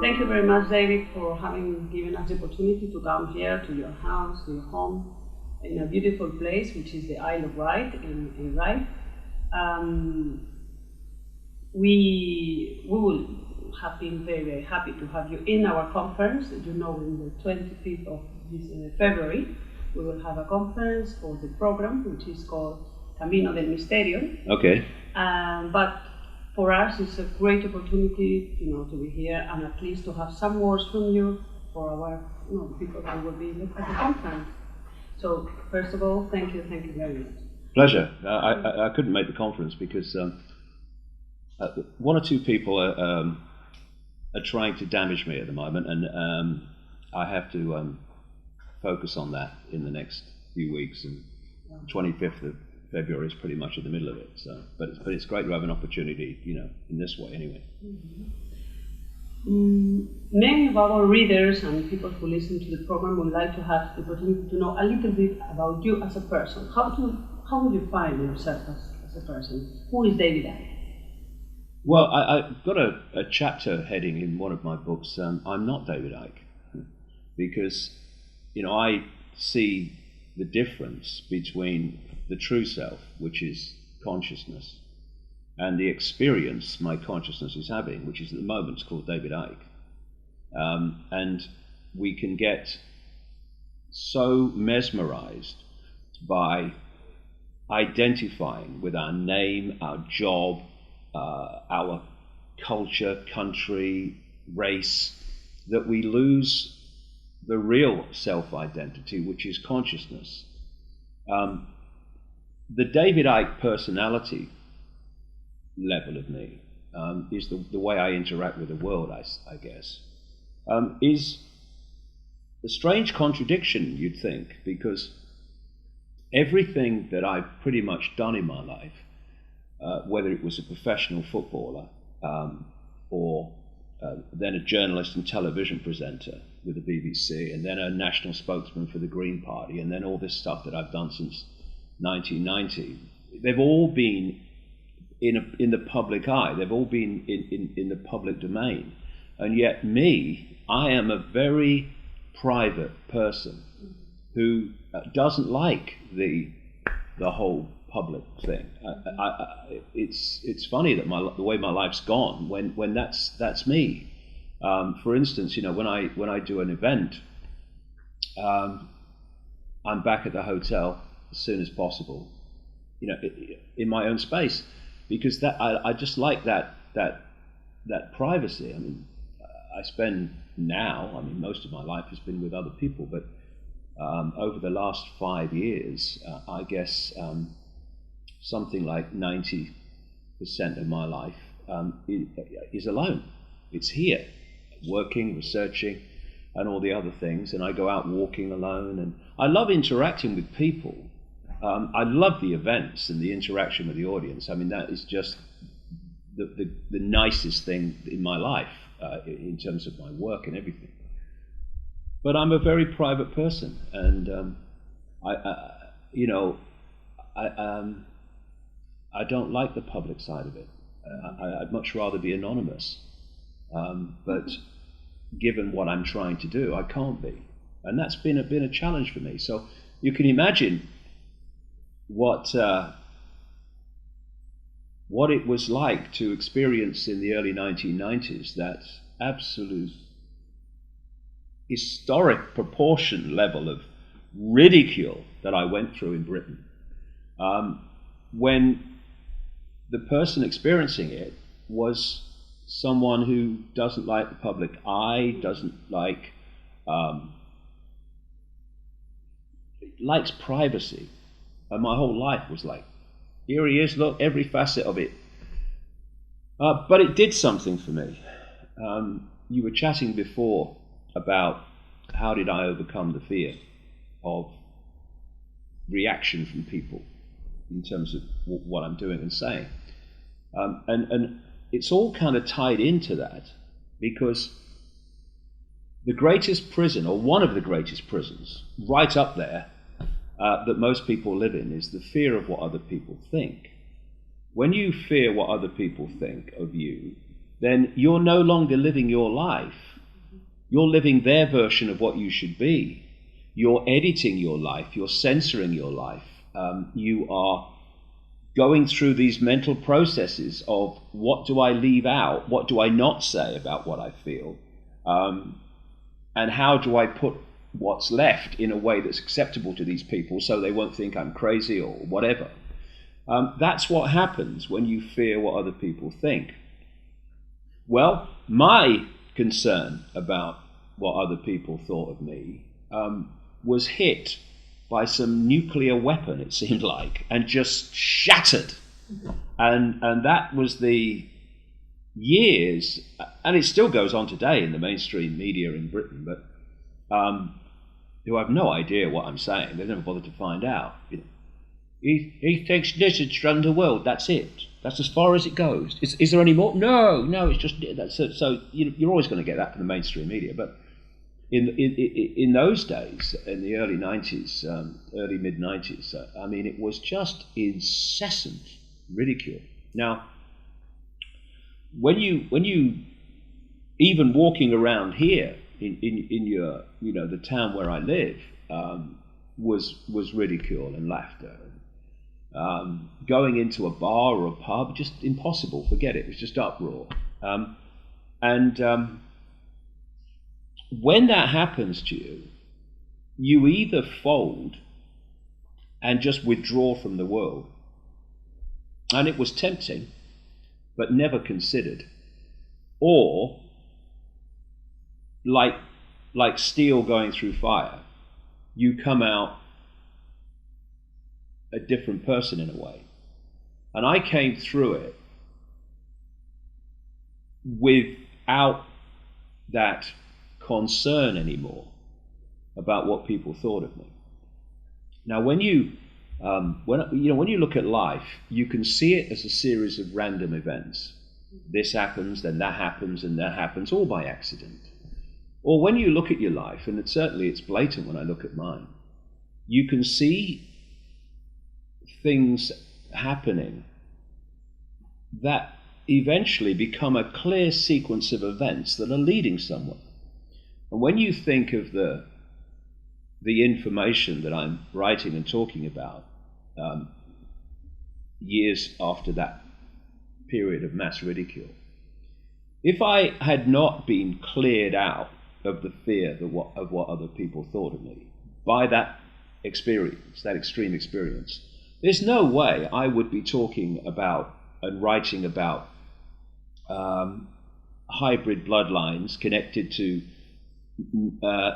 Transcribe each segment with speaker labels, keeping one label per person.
Speaker 1: Thank you very much, David, for having given us the opportunity to come here to your house, to your home, in a beautiful place, which is the Isle of Wight in Rye. We will have been very, very happy to have you in our conference. You know, in the 25th of this, February, we will have a conference for the program, which is called Camino del Misterio.
Speaker 2: Okay.
Speaker 1: But for us, it's a great opportunity, to be here and at least to have some words from you for our, people who will be at the conference. So, first of all, thank you very much.
Speaker 2: Pleasure. I couldn't make the conference because one or two people are trying to damage me at the moment, and I have to focus on that in the next few weeks. And 25th of February is pretty much in the middle of it. So, but it's great to have an opportunity, in this way anyway.
Speaker 1: Many of our readers and people who listen to the program would like to have the opportunity to know a little bit about you as a person. How would you find yourself as a person? Who is David Icke?
Speaker 2: Well, I've got a chapter heading in one of my books, I'm not David Icke, because, I see the difference between the true self, which is consciousness, and the experience my consciousness is having, which is at the moment called David Icke. And we can get so mesmerized by identifying with our name, our job, our culture, country, race, that we lose the real self-identity, which is consciousness. The David Icke personality level of me is the way I interact with the world, I guess, is a strange contradiction, you'd think, because everything that I've pretty much done in my life, whether it was a professional footballer or then a journalist and television presenter with the BBC, and then a national spokesman for the Green Party, and then all this stuff that I've done since 1990, they've all been in the public eye. They've all been in the public domain. And yet I am a very private person who doesn't like the whole public thing. It's funny that the way my life's gone when that's me. For instance, when I do an event, I'm back at the hotel as soon as possible, in my own space, because I just like that privacy. I mean, I spend now, most of my life has been with other people, but over the last 5 years, I guess something like 90% of my life is alone. It's here, working, researching, and all the other things, and I go out walking alone, and I love interacting with people. I love the events and the interaction with the audience. That is just the nicest thing in my life in terms of my work and everything. But I'm a very private person, and I don't like the public side of it. I'd much rather be anonymous. But given what I'm trying to do, I can't be, and that's been a challenge for me. So you can imagine what it was like to experience in the early 1990s that absolute historic proportion level of ridicule that I went through in Britain, when the person experiencing it was someone who doesn't like the public eye, doesn't likes privacy. And my whole life was like, here he is, look, every facet of it. But it did something for me. You were chatting before about how did I overcome the fear of reaction from people in terms of what I'm doing and saying. And it's all kind of tied into that, because the greatest prison, or one of the greatest prisons, right up there, that most people live in, is the fear of what other people think. When you fear what other people think of you, then you're no longer living your life You're living their version of what you should be. You're editing your life. You're censoring your life. You are going through these mental processes of what do I leave out? What do I not say about what I feel? And how do I put what's left in a way that's acceptable to these people so they won't think I'm crazy or whatever? That's what happens when you fear what other people think. Well, my concern about what other people thought of me was hit by some nuclear weapon, it seemed like, and just shattered. And that was the years, and it still goes on today in the mainstream media in Britain, but who have no idea what I'm saying. They've never bothered to find out. He thinks lizards run the world, that's it. That's as far as it goes. Is there any more? No, it's just that's so you're always going to get that from the mainstream media. But in those days, in the early 90s, early mid 90s, I mean, it was just incessant ridicule. Now, when you even walking around here in your the town where I live was ridicule and laughter. Going into a bar or a pub, just impossible. Forget it. It was just uproar. When that happens to you, you either fold and just withdraw from the world, and it was tempting, but never considered, or like steel going through fire, you come out a different person in a way. And I came through it without that concern anymore about what people thought of me. Now, when you look at life, you can see it as a series of random events. This happens, then that happens, and that happens, all by accident. Or when you look at your life, and certainly it's blatant when I look at mine, you can see things happening that eventually become a clear sequence of events that are leading somewhere. And when you think of the information that I'm writing and talking about years after that period of mass ridicule, if I had not been cleared out of the fear of what other people thought of me by that experience, that extreme experience, there's no way I would be talking about and writing about hybrid bloodlines connected to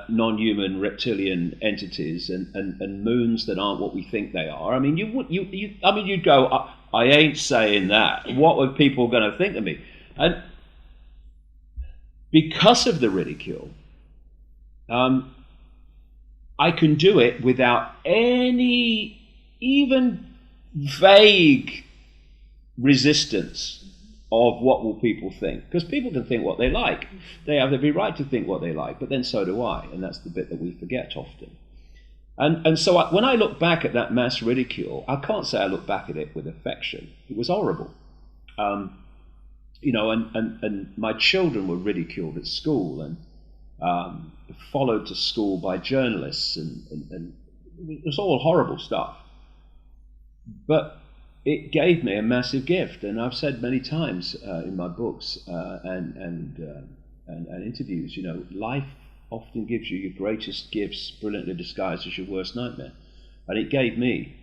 Speaker 2: non-human reptilian entities and moons that aren't what we think they are. I mean, you'd go, I ain't saying that. What are people going to think of me? And because of the ridicule, I can do it without any even vague resistance of what will people think. Because people can think what they like. They have every right to think what they like, but then so do I, and that's the bit that we forget often. And so when I look back at that mass ridicule, I can't say I look back at it with affection. It was horrible. And my children were ridiculed at school and followed to school by journalists, and it was all horrible stuff. But it gave me a massive gift, and I've said many times in my books and interviews, life often gives you your greatest gifts brilliantly disguised as your worst nightmare. And it gave me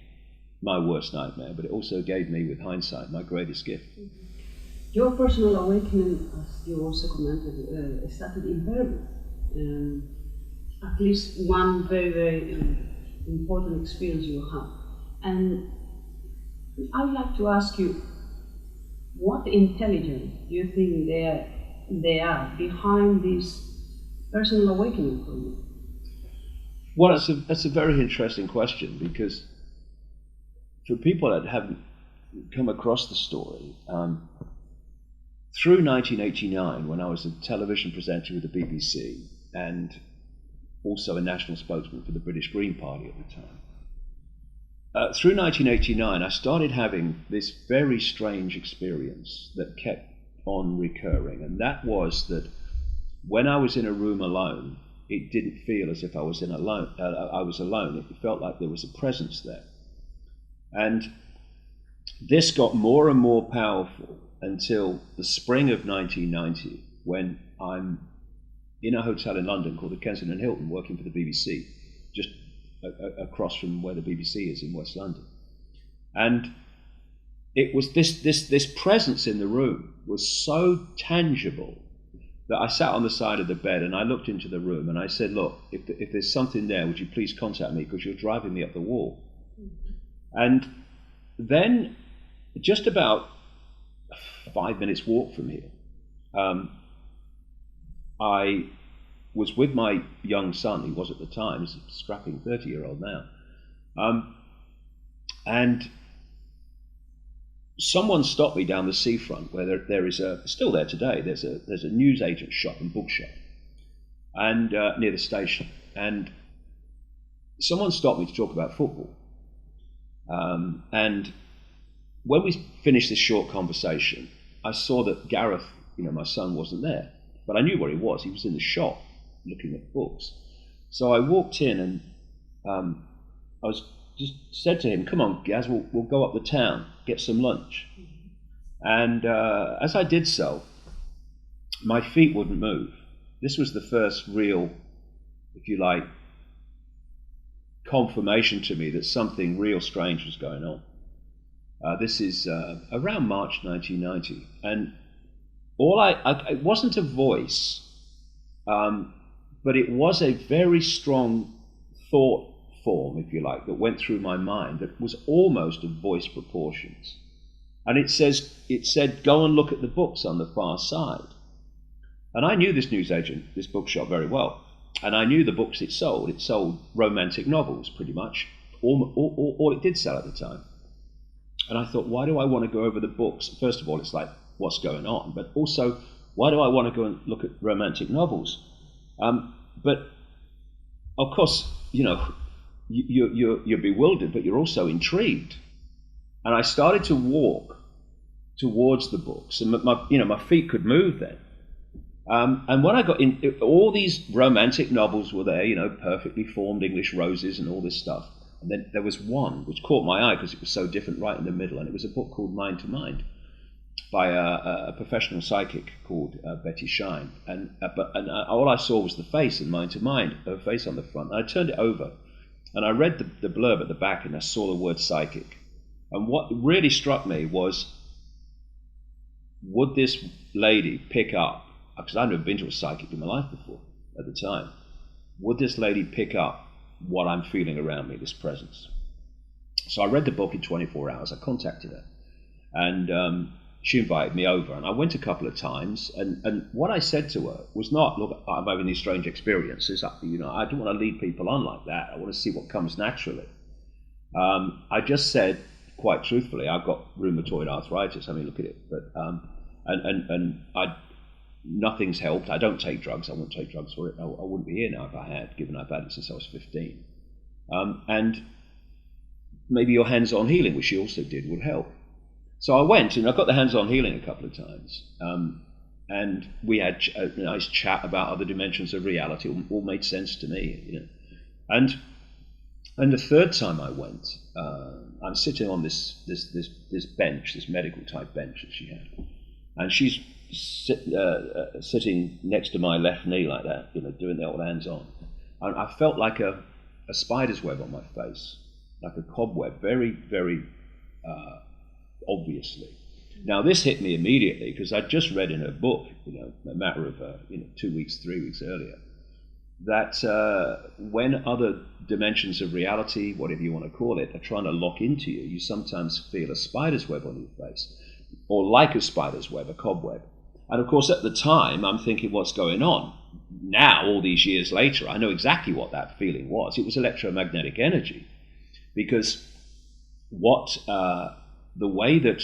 Speaker 2: my worst nightmare, but it also gave me, with hindsight, my greatest gift.
Speaker 1: Your personal awakening, as you also commented, started in Burma. At least one very, very important experience you have. And I'd like to ask you, what intelligence do you think they are behind this personal awakening for you?
Speaker 2: Well, that's a very interesting question, because for people that haven't come across the story, through 1989, when I was a television presenter with the BBC and also a national spokesman for the British Green Party at the time, through 1989, I started having this very strange experience that kept on recurring, and that was that when I was in a room alone, it didn't feel as if I was alone. It felt like there was a presence there. And this got more and more powerful until the spring of 1990, when I'm in a hotel in London called the Kensington Hilton, working for the BBC, just across from where the BBC is in West London. And it was this presence in the room was so tangible that I sat on the side of the bed and I looked into the room and I said, look, if there's something there, would you please contact me, because you're driving me up the wall. And then, just about 5 minutes walk from here, I was with my young son, he was at the time, he's a strapping 30-year-old now, and someone stopped me down the seafront where there is still there today, there's a newsagent shop and bookshop, and near the station, and someone stopped me to talk about football. And when we finished this short conversation, I saw that Gareth, my son, wasn't there. But I knew where he was. He was in the shop looking at books. So I walked in and I was just said to him, come on, Gaz, we'll go up the town, get some lunch. And as I did so, my feet wouldn't move. This was the first real, if you like, confirmation to me that something real strange was going on. This is around March 1990, and it wasn't a voice, but it was a very strong thought form, if you like, that went through my mind that was almost of voice proportions. And it said, go and look at the books on the far side. And I knew this newsagent, this bookshop, very well. And I knew the books it sold. It sold romantic novels, pretty much. All it did sell at the time. And I thought, why do I want to go over the books? First of all, it's like, what's going on? But also, why do I want to go and look at romantic novels? But, of course, you're bewildered, but you're also intrigued. And I started to walk towards the books. And my feet could move then. And when I got in, all these romantic novels were there, perfectly formed English roses and all this stuff. And then there was one which caught my eye because it was so different right in the middle. And it was a book called Mind to Mind by a professional psychic called Betty Shine. And all I saw was the face in Mind to Mind, her face on the front. And I turned it over and I read the blurb at the back and I saw the word psychic. And what really struck me was, would this lady pick up, because I'd never been to a psychic in my life before at the time, would this lady pick up what I'm feeling around me, this presence? So I read the book in 24 hours. I contacted her and she invited me over, and I went a couple of times, and what I said to her was not, look, I'm having these strange experiences, I don't want to lead people on like that. I want to see what comes naturally. I just said, quite truthfully, I've got rheumatoid arthritis. I mean, look at it. But nothing's helped. I don't take drugs. I wouldn't take drugs for it. I wouldn't be here now if I had, given I've had it since I was 15. And maybe your hands-on healing, which you also did, would help. So I went and I got the hands-on healing a couple of times. And we had a nice chat about other dimensions of reality. All made sense to me. And the third time I went, I'm sitting on this bench, this medical type bench that she had. And she's sitting next to my left knee like that, doing the old hands on. And I felt like a spider's web on my face, like a cobweb, very, very obviously. Now this hit me immediately because I'd just read in her book, a matter of 2 weeks, 3 weeks earlier, that when other dimensions of reality, whatever you want to call it, are trying to lock into you, you sometimes feel a spider's web on your face, or like a spider's web, a cobweb. And of course, at the time, I'm thinking, what's going on? Now, all these years later, I know exactly what that feeling was. It was electromagnetic energy, because the way that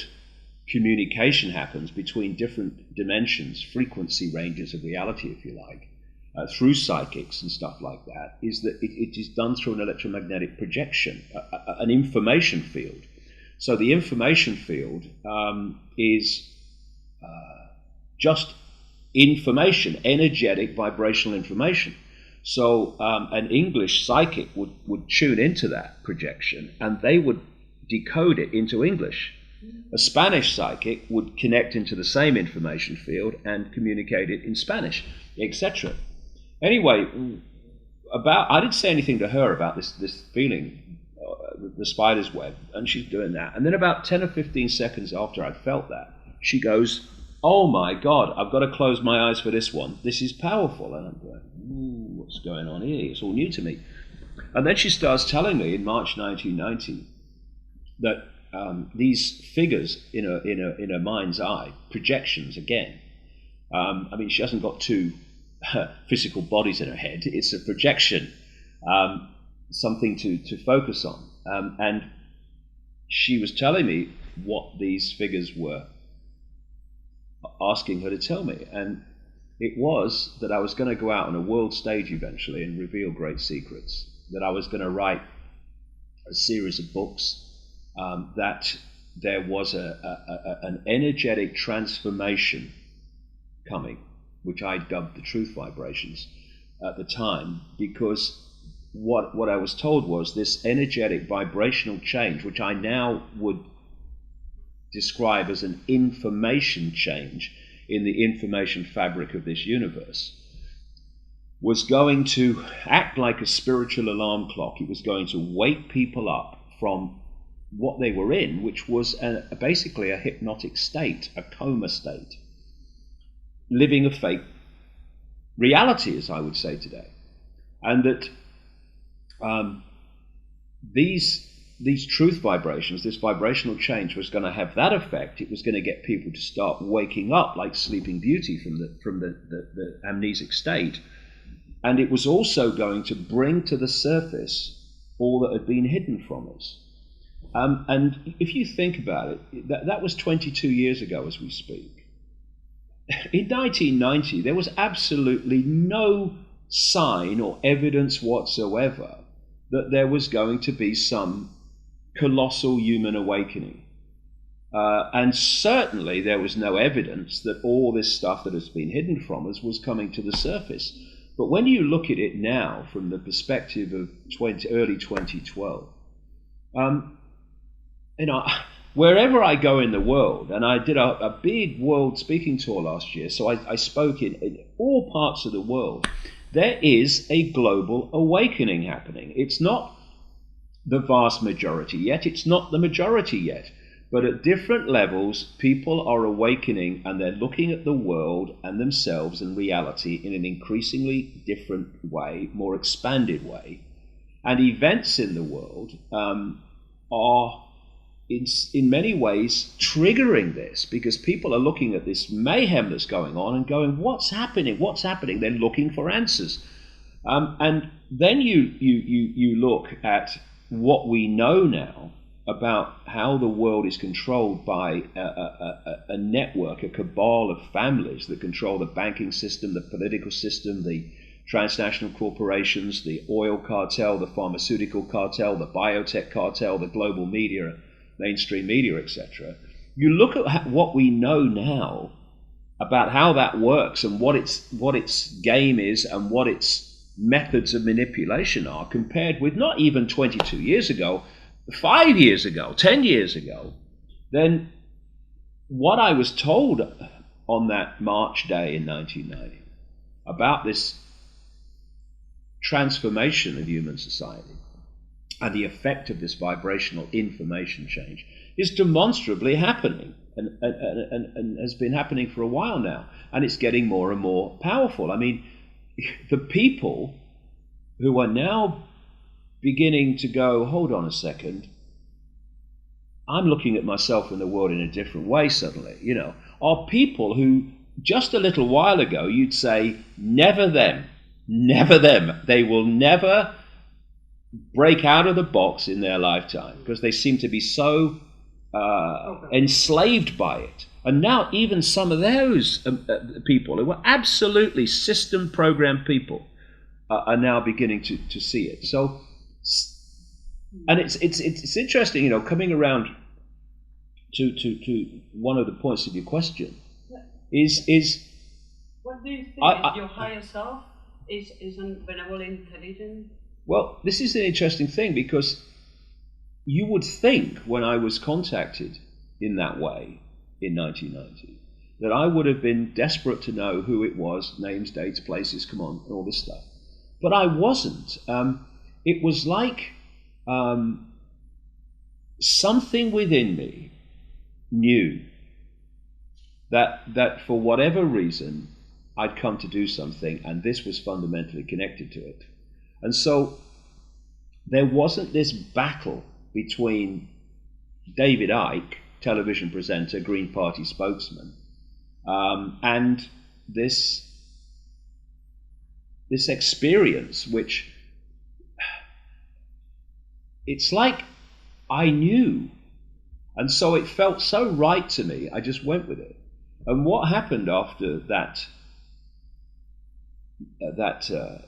Speaker 2: communication happens between different dimensions, frequency ranges of reality, if you like, through psychics and stuff like that, is that it is done through an electromagnetic projection, an information field. So the information field is just information, energetic vibrational information. So an English psychic would tune into that projection and they would decode it into English. A Spanish psychic would connect into the same information field and communicate it in Spanish, etc. Anyway, I didn't say anything to her about this feeling, the spider's web, and she's doing that. And then about 10 or 15 seconds after I'd felt that, she goes, "Oh my God, I've got to close my eyes for this one. This is powerful." And I'm going, "Ooh, what's going on here? It's all new to me." And then she starts telling me in March 1990 that these figures in her mind's eye, projections again. I mean, she hasn't got two physical bodies in her head. It's a projection, something to focus on. And she was telling me what these figures were asking her to tell me. And it was that I was going to go out on a world stage eventually and reveal great secrets, that I was going to write a series of books, that there was an energetic transformation coming, which I dubbed the truth vibrations at the time, because what I was told was this energetic vibrational change, which I now would describe as an information change in the information fabric of this universe, was going to act like a spiritual alarm clock. It was going to wake people up from what they were in, which was basically a hypnotic state, a coma state, living a fake reality, as I would say today. And that these truth vibrations, this vibrational change, was going to have that effect. It was going to get people to start waking up like Sleeping Beauty from the amnesic state. And it was also going to bring to the surface all that had been hidden from us. And if you think about it, that was 22 years ago as we speak. In 1990, there was absolutely no sign or evidence whatsoever that there was going to be some colossal human awakening. And certainly there was no evidence that all this stuff that has been hidden from us was coming to the surface. But when you look at it now from the perspective of early 2012, wherever I go in the world, and I did a big world speaking tour last year, so I spoke in all parts of the world, there is a global awakening happening. It's not the vast majority yet, it's not the majority yet, but at different levels, people are awakening and they're looking at the world and themselves and reality in an increasingly different way, more expanded way. And events in the world are in many ways triggering this, because people are looking at this mayhem that's going on and going, what's happening? What's happening? They're looking for answers. And then you look at what we know now about how the world is controlled by a network, a cabal of families that control the banking system, the political system, the transnational corporations, the oil cartel, the pharmaceutical cartel, the biotech cartel, the global media, mainstream media, etc. You look at what we know now about how that works and what its game is and what its methods of manipulation are, compared with not even 22 years ago, 5 years ago, 10 years ago, then what I was told on that March day in 1990 about this transformation of human society and the effect of this vibrational information change is demonstrably happening and has been happening for a while now, and it's getting more and more powerful. I mean, the people who are now beginning to go, hold on a second, I'm looking at myself and the world in a different way suddenly, are people who just a little while ago you'd say, never them, they will never break out of the box in their lifetime, because they seem to be so enslaved by it. And now even some of those people who were absolutely system programmed people are now beginning to see it. So, and it's interesting, coming around to one of the points of your question is
Speaker 1: do you think? Is your higher self is a benevolent intelligence?
Speaker 2: Well, this is an interesting thing, because you would think when I was contacted in that way in 1990 that I would have been desperate to know who it was, names, dates, places, come on, and all this stuff. But I wasn't. It was like something within me knew that for whatever reason I'd come to do something, and this was fundamentally connected to it. And so there wasn't this battle between David Icke, television presenter, Green Party spokesman, and this experience, which it's like I knew, and so it felt so right to me, I just went with it. And what happened after that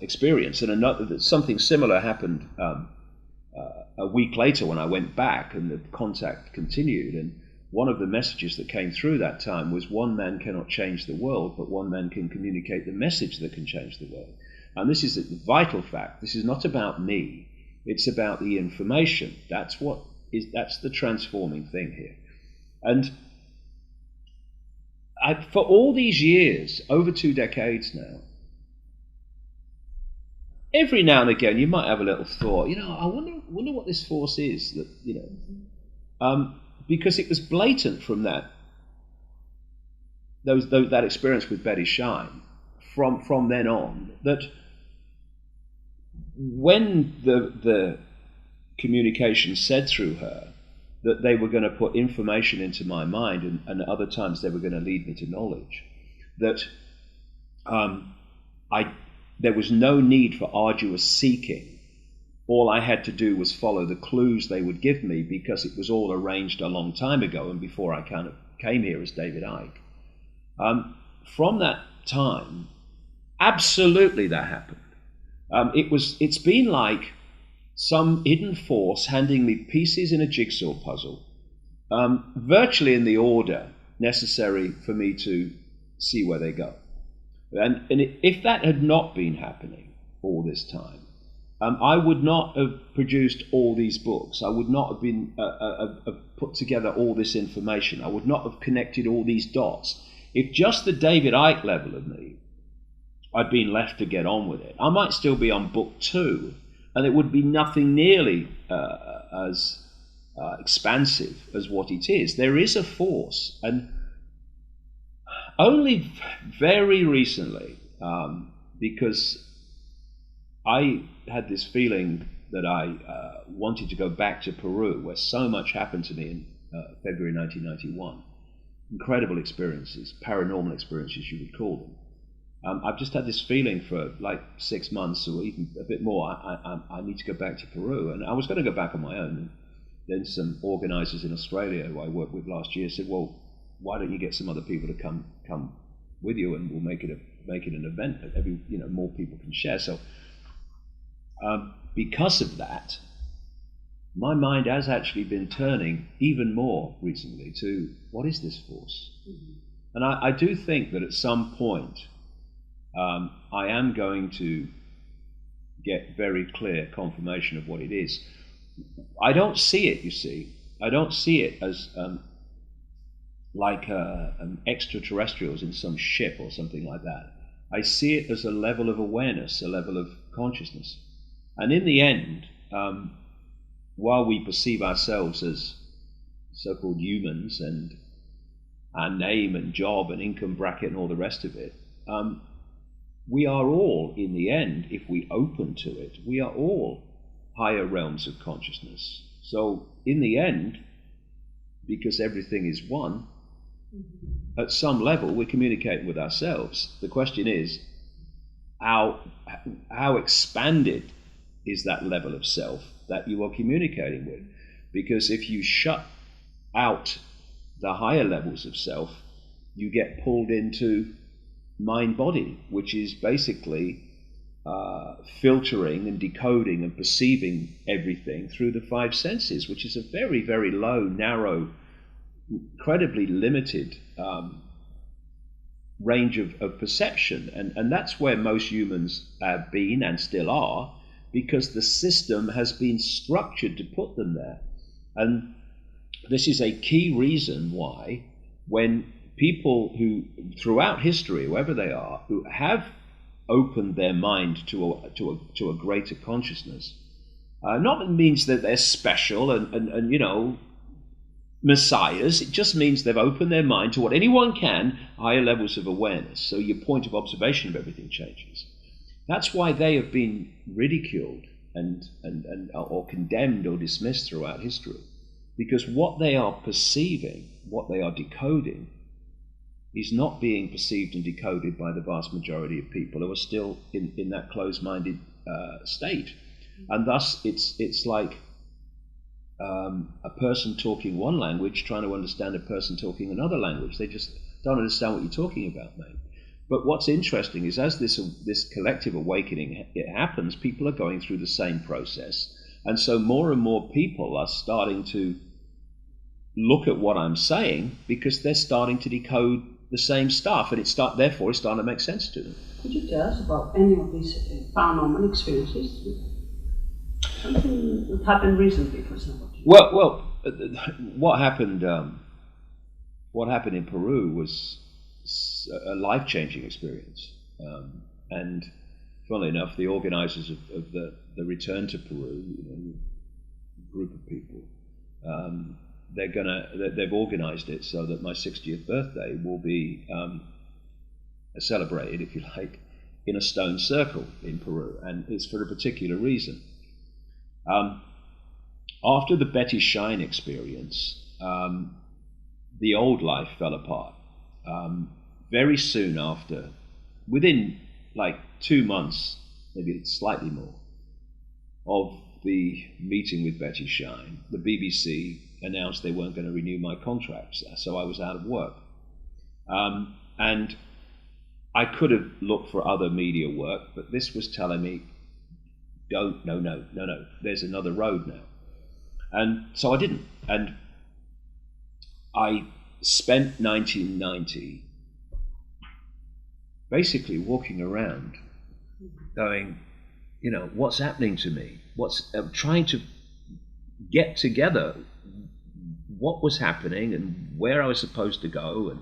Speaker 2: experience, and something similar happened a week later when I went back, and the contact continued. And one of the messages that came through that time was, one man cannot change the world, but one man can communicate the message that can change the world. And this is a vital fact. This is not about me. It's about the information. That's the transforming thing here. And for all these years, over 2 decades now, every now and again you might have a little thought, I wonder what this force is that, because it was blatant from that experience with Betty Shine, from then on, that when the communication said through her that they were going to put information into my mind, and other times they were going to lead me to knowledge, that there was no need for arduous seeking. All I had to do was follow the clues they would give me, because it was all arranged a long time ago and before I kind of came here as David Icke. From that time, absolutely that happened. It's been like some hidden force handing me pieces in a jigsaw puzzle, virtually in the order necessary for me to see where they go. And if that had not been happening all this time, I would not have produced all these books. I would not have been put together all this information. I would not have connected all these dots. If just the David Icke level of me, I'd been left to get on with it, I might still be on book 2, and it would be nothing nearly as expansive as what it is. There is a force, and only very recently, because I had this feeling that I wanted to go back to Peru, where so much happened to me in February 1991. Incredible experiences, paranormal experiences you would call them. I've just had this feeling for like 6 months or even a bit more. I need to go back to Peru, and I was going to go back on my own. And then some organisers in Australia who I worked with last year said, "Well, why don't you get some other people to come with you, and we'll make it an event that more people can share." So because of that, my mind has actually been turning even more recently to what is this force? Mm-hmm. And I do think that at some point I am going to get very clear confirmation of what it is. I don't see it, you see. I don't see it as like extraterrestrials in some ship or something like that. I see it as a level of awareness, a level of consciousness. And in the end, while we perceive ourselves as so-called humans and our name and job and income bracket and all the rest of it, we are all, in the end, if we open to it, we are all higher realms of consciousness. So in the end, because everything is one, at some level we're communicating with ourselves. The question is, how expanded is that level of self that you are communicating with? Because if you shut out the higher levels of self, you get pulled into mind-body, which is basically filtering and decoding and perceiving everything through the 5 senses, which is a very, very low, narrow, incredibly limited range of perception, and that's where most humans have been and still are, because the system has been structured to put them there. And this is a key reason why, when people who, throughout history, whoever they are, who have opened their mind to a greater consciousness, not that it means that they're special and you know, messiahs. It just means they've opened their mind to what anyone can, higher levels of awareness. So your point of observation of everything changes. That's why they have been ridiculed or condemned or dismissed throughout history, because what they are perceiving, what they are decoding, is not being perceived and decoded by the vast majority of people who are still in that closed-minded state. And thus it's like a person talking one language trying to understand a person talking another language. They just don't understand what you're talking about, mate. But what's interesting is, as this collective awakening it happens, people are going through the same process, and so more and more people are starting to look at what I'm saying, because they're starting to decode the same stuff, and therefore it's starting to make sense to them.
Speaker 1: Could you tell us about any of these paranormal experiences? Something that happened recently, for example.
Speaker 2: Well, what happened in Peru was a life-changing experience, and funnily enough, the organizers of the return to Peru, you know, a group of people, they've organized it so that my 60th birthday will be celebrated, if you like, in a stone circle in Peru, and it's for a particular reason. After the Betty Shine experience, the old life fell apart. Very soon after, within like 2 months, maybe slightly more, of the meeting with Betty Shine, the BBC announced they weren't going to renew my contract, so I was out of work. And I could have looked for other media work, but this was telling me, no, there's another road now. And so I didn't. And I spent 1990 basically walking around going, you know, what's happening to me? Trying to get together what was happening and where I was supposed to go, and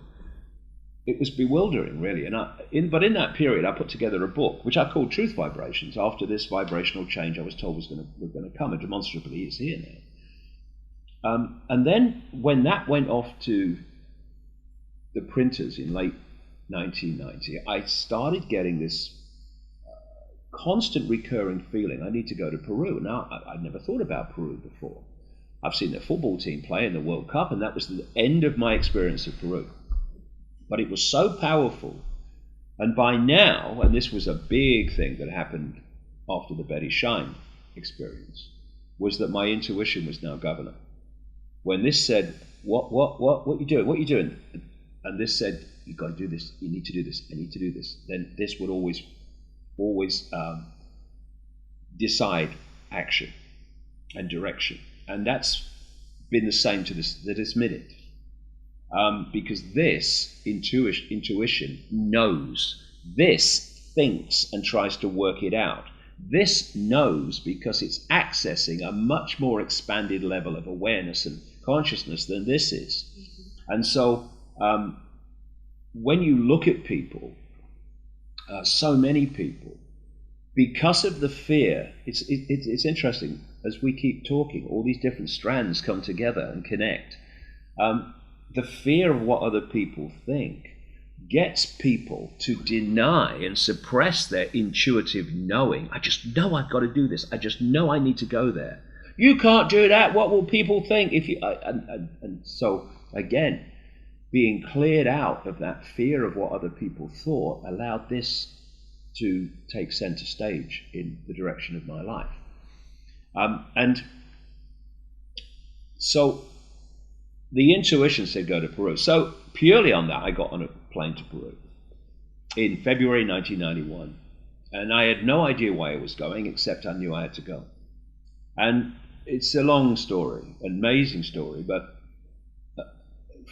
Speaker 2: it was bewildering, really. But in that period, I put together a book which I called Truth Vibrations. After this vibrational change, I was told was going to come, and demonstrably it's here now. And then when that went off to the printers in late 1990, I started getting this constant recurring feeling, I need to go to Peru. Now, I'd never thought about Peru before. I've seen the football team play in the World Cup, and that was the end of my experience of Peru. But it was so powerful, and by now, and this was a big thing that happened after the Betty Shine experience, was that my intuition was now governor. When this said, what you doing? What you doing? And this said, you've got to do this, you need to do this, I need to do this, then this would always decide action and direction. And that's been the same to this minute. Because this intuition knows, this thinks and tries to work it out. This knows because it's accessing a much more expanded level of awareness and consciousness than this is. And so when you look at people, so many people, because of the fear, it's interesting, as we keep talking, all these different strands come together and connect. The fear of what other people think gets people to deny and suppress their intuitive knowing. I just know I've got to do this. I just know I need to go there. You can't do that. What will people think if you? And so again, being cleared out of that fear of what other people thought allowed this to take center stage in the direction of my life. And so the intuition said go to Peru. So purely on that, I got on a plane to Peru in February 1991. And I had no idea why I was going, except I knew I had to go. And it's a long story, an amazing story, but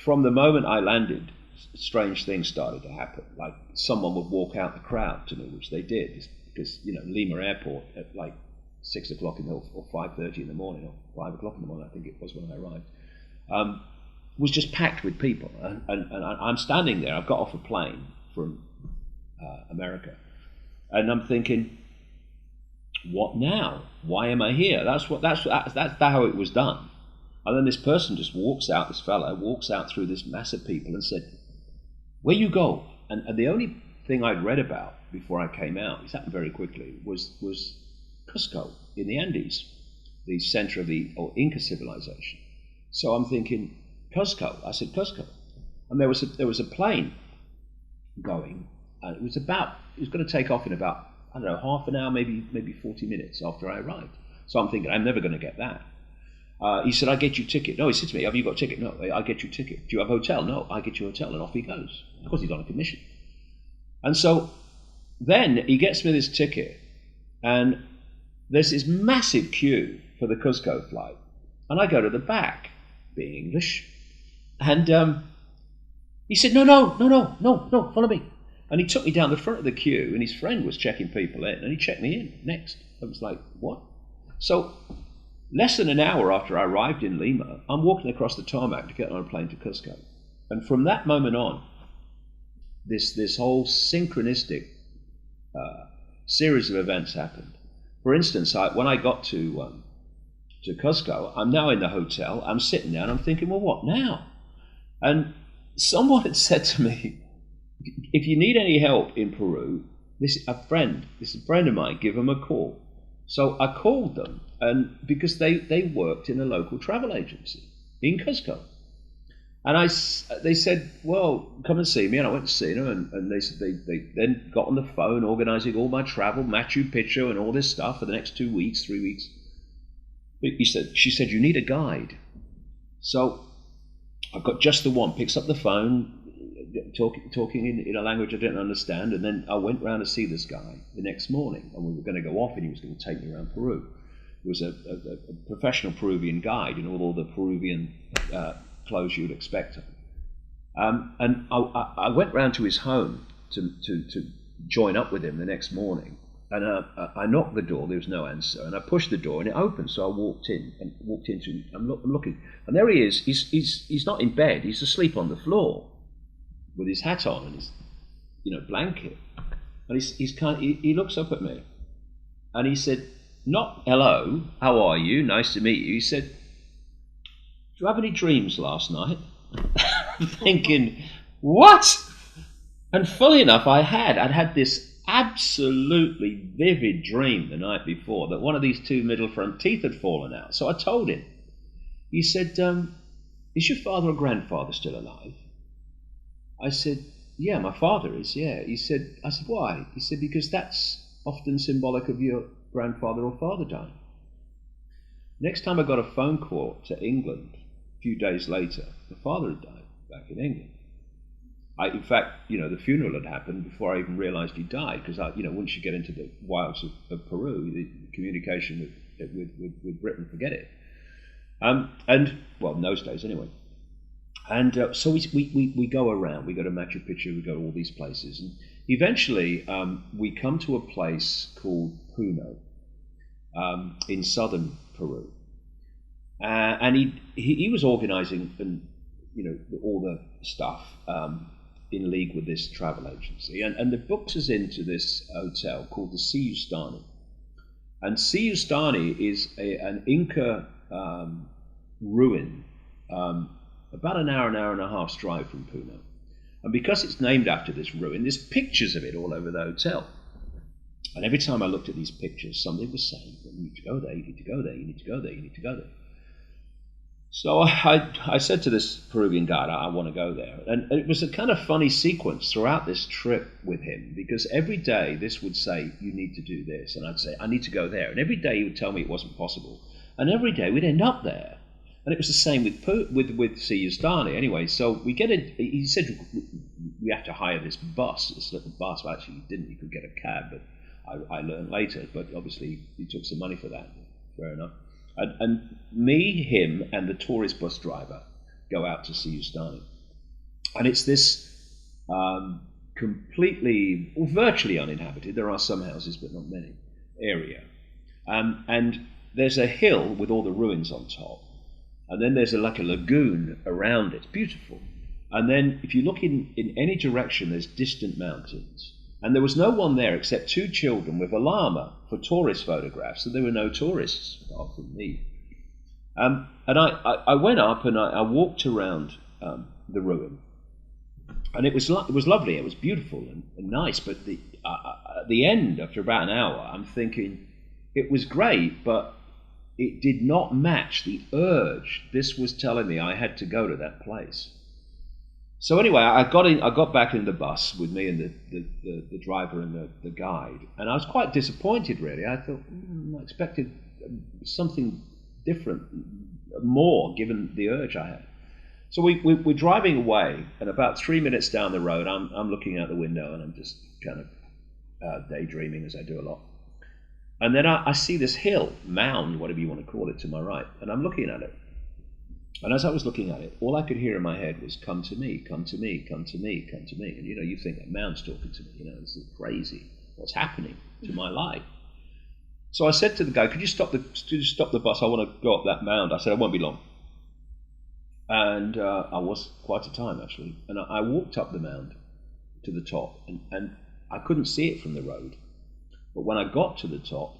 Speaker 2: from the moment I landed, strange things started to happen. Like someone would walk out the crowd to me, which they did, because Lima Airport at like 6 o'clock or 5:30 in the morning, or 5 o'clock in the morning, I think it was when I arrived, was just packed with people. And I'm standing there. I've got off a plane from America, and I'm thinking, what now? Why am I here? That's how it was done. And then this person just walks out, this fellow walks out through this mass of people and said, where you go? And the only thing I'd read about before I came out, this happened very quickly, was Cusco in the Andes, the center of the Inca civilization. So I'm thinking, Cusco. I said, Cusco. And there was a plane going, and it was going to take off in about, I don't know, half an hour, maybe 40 minutes after I arrived. So I'm thinking, I'm never going to get that. He said, I get you a ticket. No, he said to me, have you got a ticket? No, I get you a ticket. Do you have a hotel? No, I get you a hotel. And off he goes. Of course, he's on a commission. And so then he gets me this ticket, and there's this massive queue for the Cusco flight. And I go to the back, being English. And he said, no, follow me. And he took me down the front of the queue, and his friend was checking people in, and he checked me in next. I was like, what? So less than an hour after I arrived in Lima, I'm walking across the tarmac to get on a plane to Cusco. And from that moment on, this whole synchronistic series of events happened. For instance, when I got to Cusco, I'm now in the hotel, I'm sitting there, and I'm thinking, well, what now? And someone had said to me, if you need any help in Peru, this is a friend of mine, give them a call. So I called them, and because they worked in a local travel agency in Cusco. And they said, well, come and see me. And I went to see them, and they said they then got on the phone organising all my travel, Machu Picchu and all this stuff for the next 2 weeks, 3 weeks. She said, you need a guide. So I've got just the one, picks up the phone, talking in a language I didn't understand, and then I went round to see this guy the next morning, and we were going to go off, and he was going to take me around Peru. He was a professional Peruvian guide in all the Peruvian clothes you'd expect. And I went round to his home to join up with him the next morning, and I knocked the door, there was no answer, and I pushed the door and it opened, so I walked into, I'm looking, and there he is, he's not in bed, he's asleep on the floor with his hat on and his blanket, and he looks up at me, and he said, not hello, how are you, nice to meet you, he said, do you have any dreams last night? I'm thinking, what? And fully enough, I'd had this absolutely vivid dream the night before that one of these two middle front teeth had fallen out. So I told him. He said, is your father or grandfather still alive? I said, yeah, my father is, yeah. I said, why? He said, because that's often symbolic of your grandfather or father dying. Next time I got a phone call to England, a few days later, my father had died back in England. In fact, the funeral had happened before I even realised he died, because once you get into the wilds of Peru, the communication with Britain, forget it. And well, in those days anyway. And so we go around. We go to Machu Picchu. We go to all these places, and eventually we come to a place called Puno in southern Peru. And he was organising all the stuff in league with this travel agency, and they booked us into this hotel called the Siustani. And Siustani is an Inca ruin, about an hour and a half's drive from Puno. And because it's named after this ruin, there's pictures of it all over the hotel. And every time I looked at these pictures, somebody was saying, you need to go there, you need to go there, you need to go there, you need to go there. So I said to this Peruvian guide, I want to go there. And it was a kind of funny sequence throughout this trip with him, because every day this would say, you need to do this. And I'd say, I need to go there. And every day he would tell me it wasn't possible. And every day we'd end up there. And it was the same with Siustani. Anyway, so we get in, he said, we have to hire this bus, this little bus. Well, actually, he didn't. You could get a cab, but I learned later. But obviously, he took some money for that. Fair enough. And me, him, and the tourist bus driver go out to Siustani. And it's this completely, or virtually uninhabited. There are some houses, but not many, area. And there's a hill with all the ruins on top. And then there's like a lagoon around it. It's beautiful. And then if you look in any direction, there's distant mountains. And there was no one there except two children with a llama for tourist photographs. So there were no tourists apart from me. And I went up and I walked around the ruin. And it was lovely. It was beautiful and nice. But at the end, after about an hour, I'm thinking it was great, but it did not match the urge this was telling me I had to go to that place. So anyway, I got back in the bus with me and the driver and the guide, and I was quite disappointed, really. I thought I expected something different, more, given the urge I had. So we're driving away, and about 3 minutes down the road, I'm looking out the window and I'm just kind of daydreaming, as I do a lot. And then I see this hill, mound, whatever you want to call it, to my right, and I'm looking at it. And as I was looking at it, all I could hear in my head was, come to me, come to me, come to me, come to me. And you think that mound's talking to me, this is crazy. What's happening to my life? So I said to the guy, could you stop the bus? I want to go up that mound. I said, I won't be long. And I was quite a time, actually. And I walked up the mound to the top, and I couldn't see it from the road. But when I got to the top,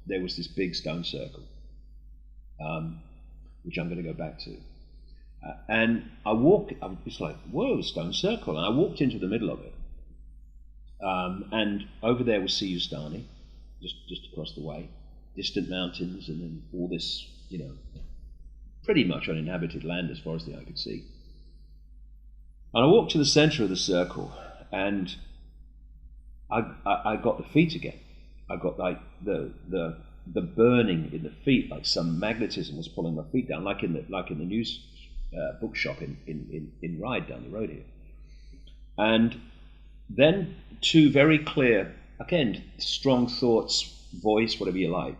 Speaker 2: there was this big stone circle, which I'm going to go back to. And I was like, whoa, stone circle. And I walked into the middle of it. And over there was Siyustani, just across the way, distant mountains, and then all this, pretty much uninhabited land as far as the eye could see. And I walked to the center of the circle, and I got the feet again. I got like the burning in the feet, like some magnetism was pulling my feet down, like in the news bookshop in Ryde down the road here. And then two very clear, again, strong thoughts, voice, whatever you like,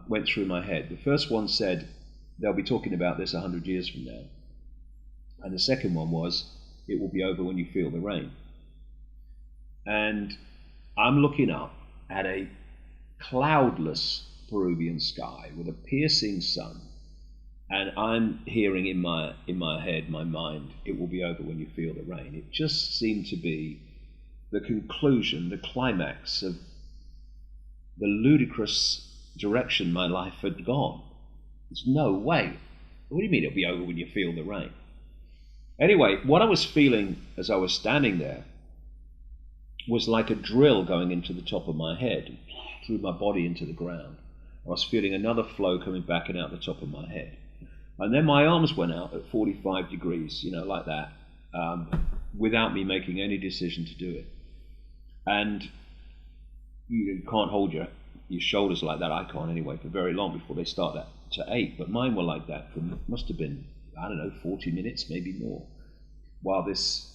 Speaker 2: went through my head. The first one said, they'll be talking about this 100 years from now. And the second one was, it will be over when you feel the rain. And I'm looking up at a cloudless Peruvian sky with a piercing sun, and I'm hearing in my head, my mind, it will be over when you feel the rain. It just seemed to be the conclusion, the climax of the ludicrous direction my life had gone. There's no way. What do you mean it'll be over when you feel the rain? Anyway, what I was feeling as I was standing there was like a drill going into the top of my head, through my body into the ground. I was feeling another flow coming back and out the top of my head. And then my arms went out at 45 degrees, like that, without me making any decision to do it. And you can't hold your shoulders like that, I can't anyway, for very long before they start to ache. But mine were like that for, must have been, 40 minutes, maybe more, while this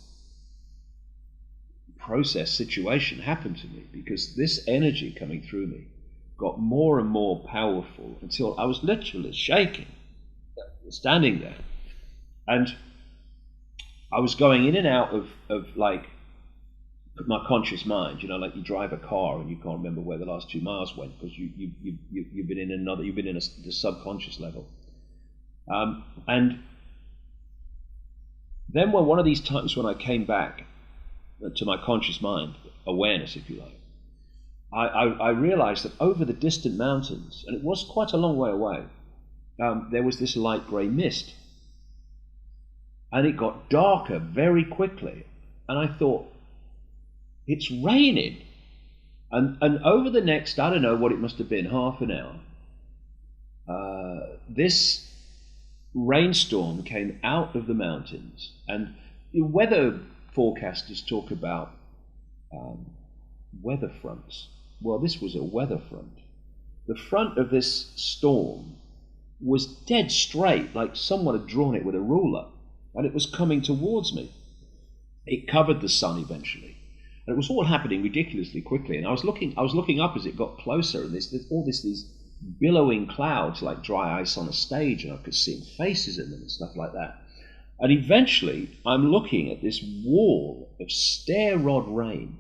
Speaker 2: process situation happened to me, because this energy coming through me got more and more powerful until I was literally shaking, standing there. And I was going in and out of like my conscious mind, like you drive a car and you can't remember where the last 2 miles went because you've been in the subconscious level. And then one of these times when I came back to my conscious mind, awareness, if you like, I realized that over the distant mountains, and it was quite a long way away, there was this light grey mist. And it got darker very quickly. And I thought, it's raining. And over the next, I don't know what it must have been, half an hour, this rainstorm came out of the mountains. And the weather forecasters talk about weather fronts. Well, this was a weather front. The front of this storm was dead straight, like someone had drawn it with a ruler, and it was coming towards me. It covered the sun eventually, and it was all happening ridiculously quickly. And I was looking up as it got closer, and these billowing clouds like dry ice on a stage, and I could see faces in them and stuff like that. And eventually, I'm looking at this wall of stair rod rain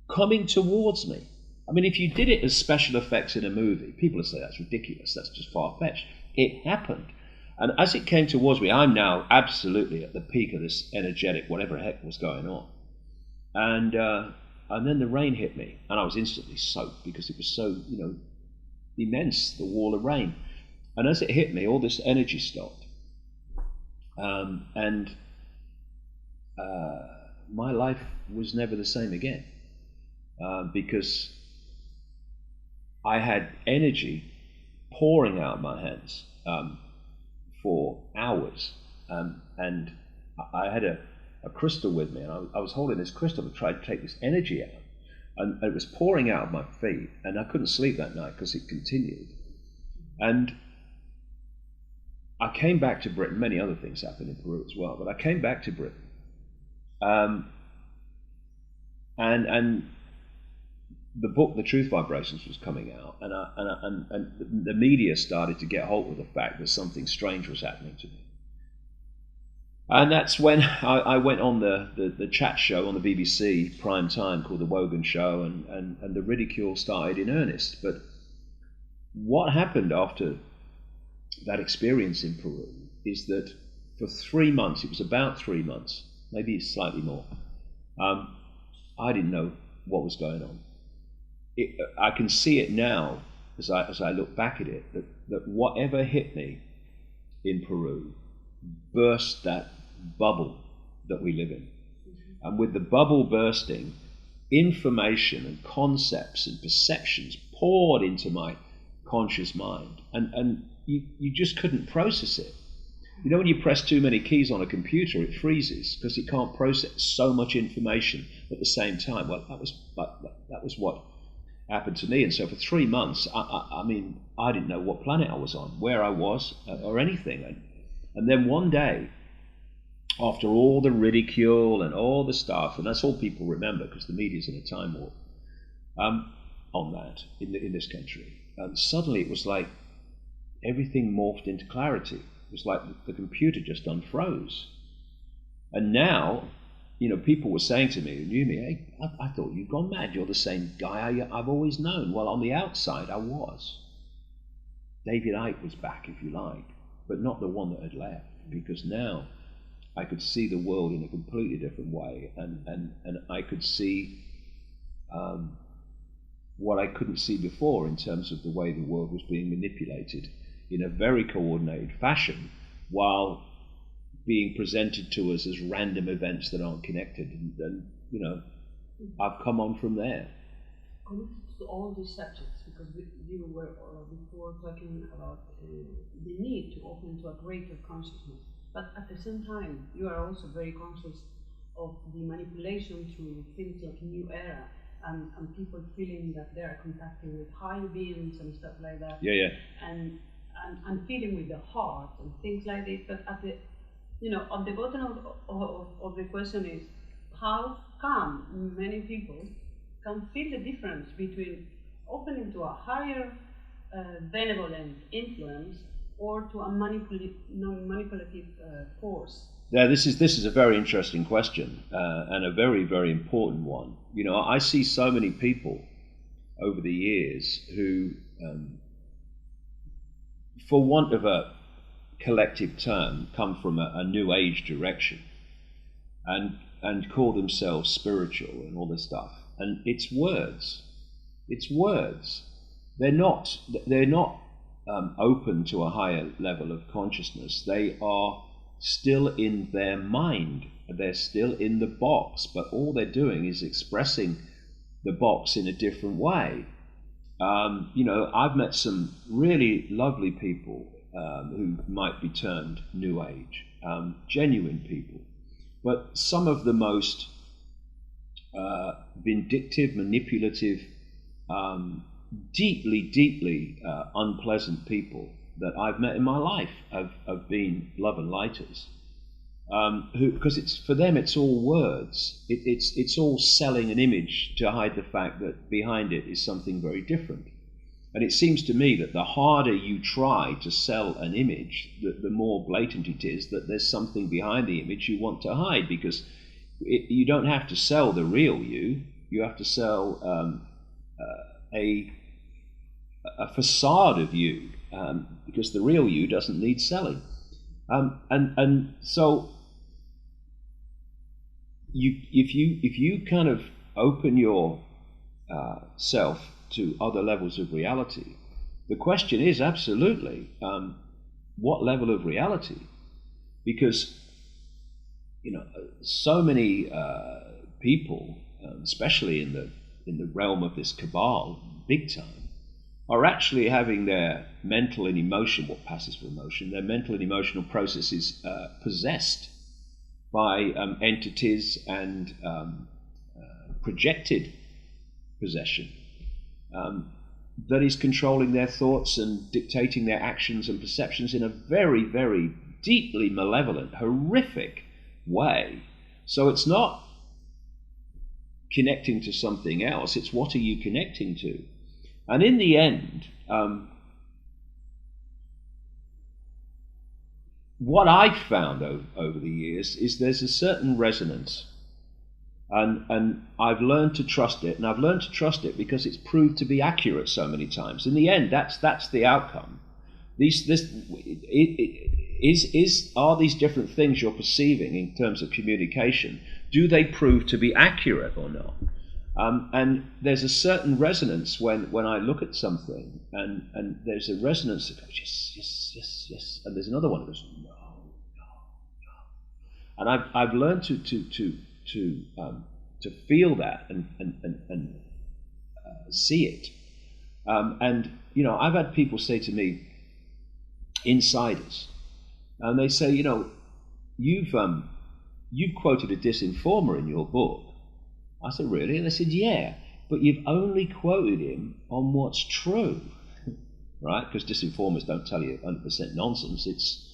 Speaker 2: coming towards me. I mean, if you did it as special effects in a movie, people would say that's ridiculous, that's just far-fetched. It happened. And as it came towards me, I'm now absolutely at the peak of this energetic, whatever the heck was going on. And then the rain hit me, and I was instantly soaked because it was so, immense, the wall of rain. And as it hit me, all this energy stopped. And my life was never the same again, because I had energy pouring out of my hands for hours, and I had a crystal with me, and I was holding this crystal to try to take this energy out, and it was pouring out of my feet, and I couldn't sleep that night because it continued. And I came back to Britain. Many other things happened in Peru as well, but I came back to Britain, and the book The Truth Vibrations was coming out, and the media started to get hold of the fact that something strange was happening to me. And that's when I went on the chat show on the BBC prime time called The Wogan Show, and the ridicule started in earnest. But what happened after that experience in Peru is that for 3 months, it was about 3 months, maybe slightly more, I didn't know what was going on. I can see it now as I look back at it, that whatever hit me in Peru burst that bubble that we live in. And with the bubble bursting, information and concepts and perceptions poured into my conscious mind, and you just couldn't process it. You know, when you press too many keys on a computer, it freezes because it can't process so much information at the same time. Well, that was what happened to me. And so for 3 months, I mean, I didn't know what planet I was on, where I was, or anything. And then one day, after all the ridicule and all the stuff, and that's all people remember because the media's in a time warp on that in this country, suddenly it was like everything morphed into clarity. It was like the computer just unfroze. And now, people were saying to me who knew me, hey, I thought you'd gone mad. You're the same guy I've always known. Well, on the outside, I was. David Icke was back, if you like, but not the one that had left, because now I could see the world in a completely different way, and I could see what I couldn't see before in terms of the way the world was being manipulated in a very coordinated fashion, while being presented to us as random events that aren't connected. And I've come on from there.
Speaker 1: Connected to all these subjects, because you were before talking about the need to open to a greater consciousness, but at the same time, you are also very conscious of the manipulation through things like New Era, and people feeling that they are contacting with higher beings and stuff like that.
Speaker 2: Yeah.
Speaker 1: And feeling with the heart and things like this. But at the bottom of the question is, how come many people can feel the difference between opening to a higher benevolent influence or to a manipulative force?
Speaker 2: Yeah, this is a very interesting question, and a very, very important one. I see so many people over the years who, for want of a collective term, come from a New Age direction and call themselves spiritual and all this stuff. And it's words. It's words. They're not open to a higher level of consciousness. They are still in their mind. They're still in the box, but all they're doing is expressing the box in a different way. I've met some really lovely people who might be termed New Age, genuine people, but some of the most vindictive, manipulative, deeply unpleasant people that I've met in my life have been love and lighters, because for them it's all words. It's all selling an image to hide the fact that behind it is something very different. And it seems to me that the harder you try to sell an image, the more blatant it is that there's something behind the image you want to hide, because you don't have to sell the real you. You have to sell a facade of you, because the real you doesn't need selling. And so if you kind of open your self to other levels of reality, the question is absolutely what level of reality? Because so many people, especially in the realm of this cabal, big time, are actually having their mental and emotional, what passes for emotion, their mental and emotional processes possessed by entities and projected possession that is controlling their thoughts and dictating their actions and perceptions in a very, very deeply malevolent, horrific way. So it's not connecting to something else, it's what are you connecting to? And in the end, what I've found over the years is there's a certain resonance, and I've learned to trust it, and I've learned to trust it because it's proved to be accurate so many times. In the end, that's the outcome. Are these different things you're perceiving in terms of communication, do they prove to be accurate or not? And there's a certain resonance when I look at something, and there's a resonance that goes, yes, yes, yes, yes, and there's another one that goes, no, no, no. And I've learned to feel that and see it. And I've had people say to me, insiders, and they say, you've quoted a disinformer in your book. I said, really? And they said, yeah, but you've only quoted him on what's true, right? Because disinformers don't tell you 100% nonsense. It's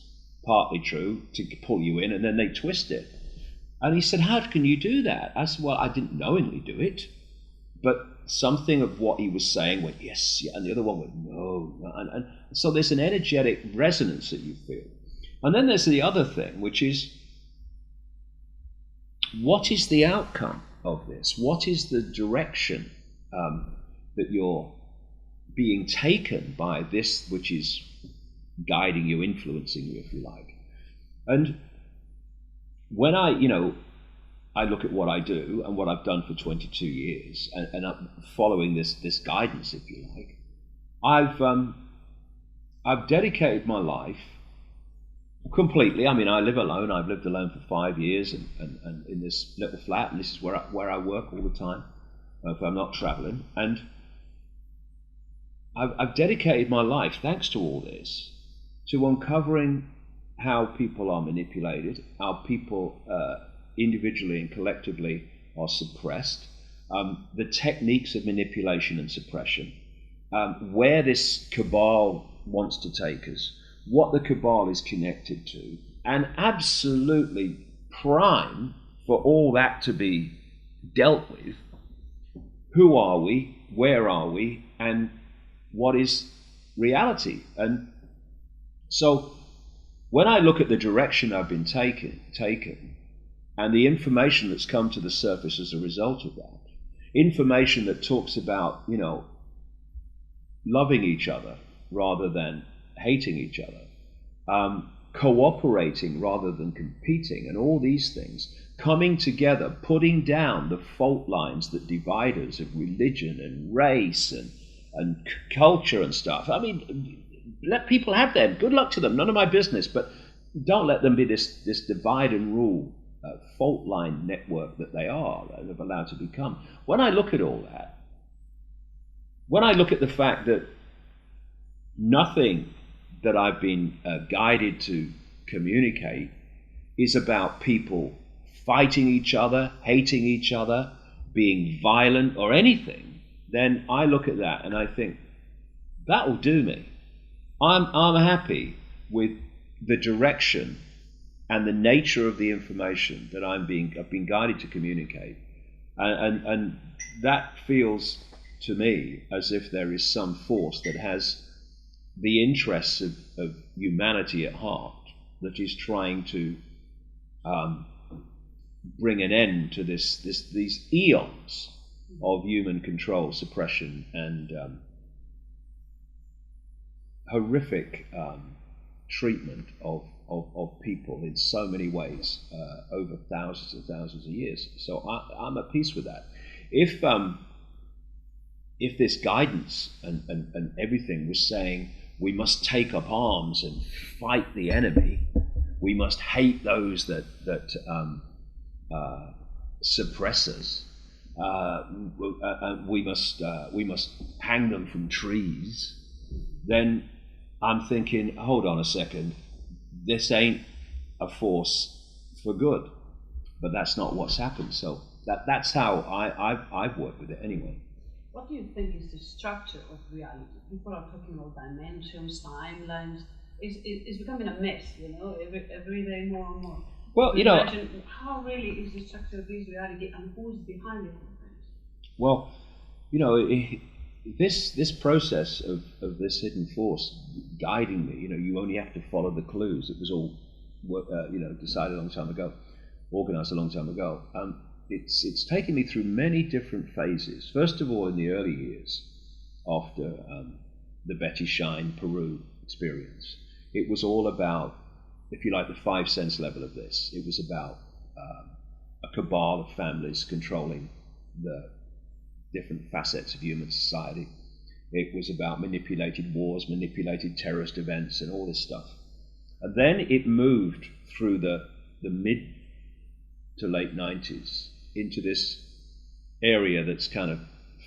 Speaker 2: partly true to pull you in, and then they twist it. And he said, how can you do that? I said, well, I didn't knowingly do it, but something of what he was saying went, yes, yeah, and the other one went, no, no. And so there's an energetic resonance that you feel. And then there's the other thing, which is, what is the outcome of this? What is the direction that you're being taken by this which is guiding you, influencing you, if you like? And when I look at what I do and what I've done for 22 years, and I'm following this guidance, if you like, I've dedicated my life completely. I mean, I live alone. I've lived alone for 5 years, and in this little flat, and this is where I work all the time if I'm not traveling. And I've dedicated my life, thanks to all this, to uncovering how people are manipulated, how people individually and collectively are suppressed, the techniques of manipulation and suppression, where this cabal wants to take us, what the cabal is connected to, and absolutely prime for all that to be dealt with. Who are we? Where are we? And what is reality? And so when I look at the direction I've been taken, and the information that's come to the surface as a result of that, information that talks about, loving each other rather than hating each other, cooperating rather than competing, and all these things coming together, putting down the fault lines that divide us of religion and race and culture and stuff. I mean, let people have them. Good luck to them. None of my business. But don't let them be this divide and rule fault line network that they've allowed to become. When I look at all that, when I look at the fact that nothing that I've been guided to communicate is about people fighting each other, hating each other, being violent or anything, then I look at that and I think, that will do me. I'm happy with the direction and the nature of the information that I've been guided to communicate, and that feels to me as if there is some force that has the interests of humanity at heart, that is trying to bring an end to these eons of human control, suppression, and horrific treatment of people in so many ways over thousands and thousands of years. So I'm at peace with that. If this guidance and everything was saying we must take up arms and fight the enemy, we must hate those that suppress us, we must hang them from trees, then I'm thinking, hold on a second, this ain't a force for good. But that's not what's happened. So that's how I've worked with it anyway.
Speaker 1: What do you think is the structure of reality? People are talking about dimensions, timelines. It's becoming a mess, every day more and more.
Speaker 2: Well,
Speaker 1: imagine how really is the structure of this reality and who's behind it?
Speaker 2: Well, this process of this hidden force guiding me, you only have to follow the clues. It was all, decided a long time ago, organized a long time ago. It's taken me through many different phases. First of all, in the early years, after the Betty Shine Peru experience, it was all about, if you like, the 5 sense level of this. It was about a cabal of families controlling the different facets of human society. It was about manipulated wars, manipulated terrorist events, and all this stuff. And then it moved through the mid to late 90s into this area that's kind of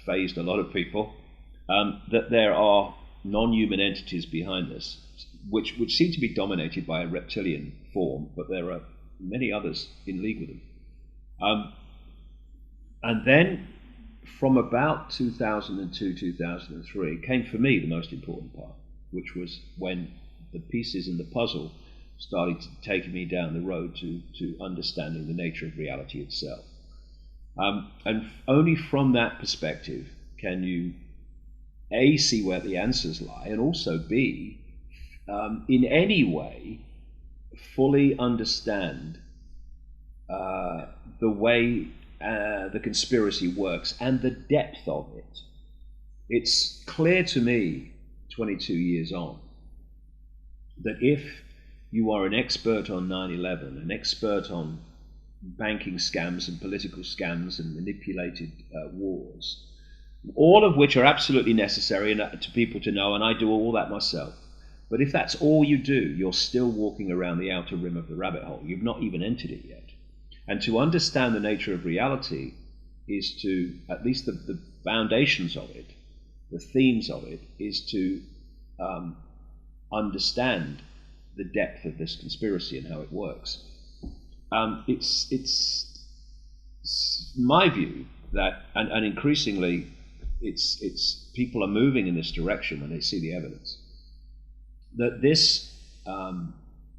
Speaker 2: phased a lot of people, that there are non-human entities behind this, which seem to be dominated by a reptilian form, but there are many others in league with them. And then from about 2002, 2003, came for me the most important part, which was when the pieces in the puzzle started to take me down the road to understanding the nature of reality itself. And only from that perspective can you, A, see where the answers lie, and also B, in any way, fully understand the way the conspiracy works and the depth of it. It's clear to me, 22 years on, that if you are an expert on 9/11, an expert on banking scams and political scams and manipulated wars, all of which are absolutely necessary to people to know, and I do all that myself. But if that's all you do, you're still walking around the outer rim of the rabbit hole. You've not even entered it yet. And to understand the nature of reality is to, at least the foundations of it, the themes of it, is to understand the depth of this conspiracy and how it works. It's my view that, and increasingly, it's people are moving in this direction when they see the evidence, that this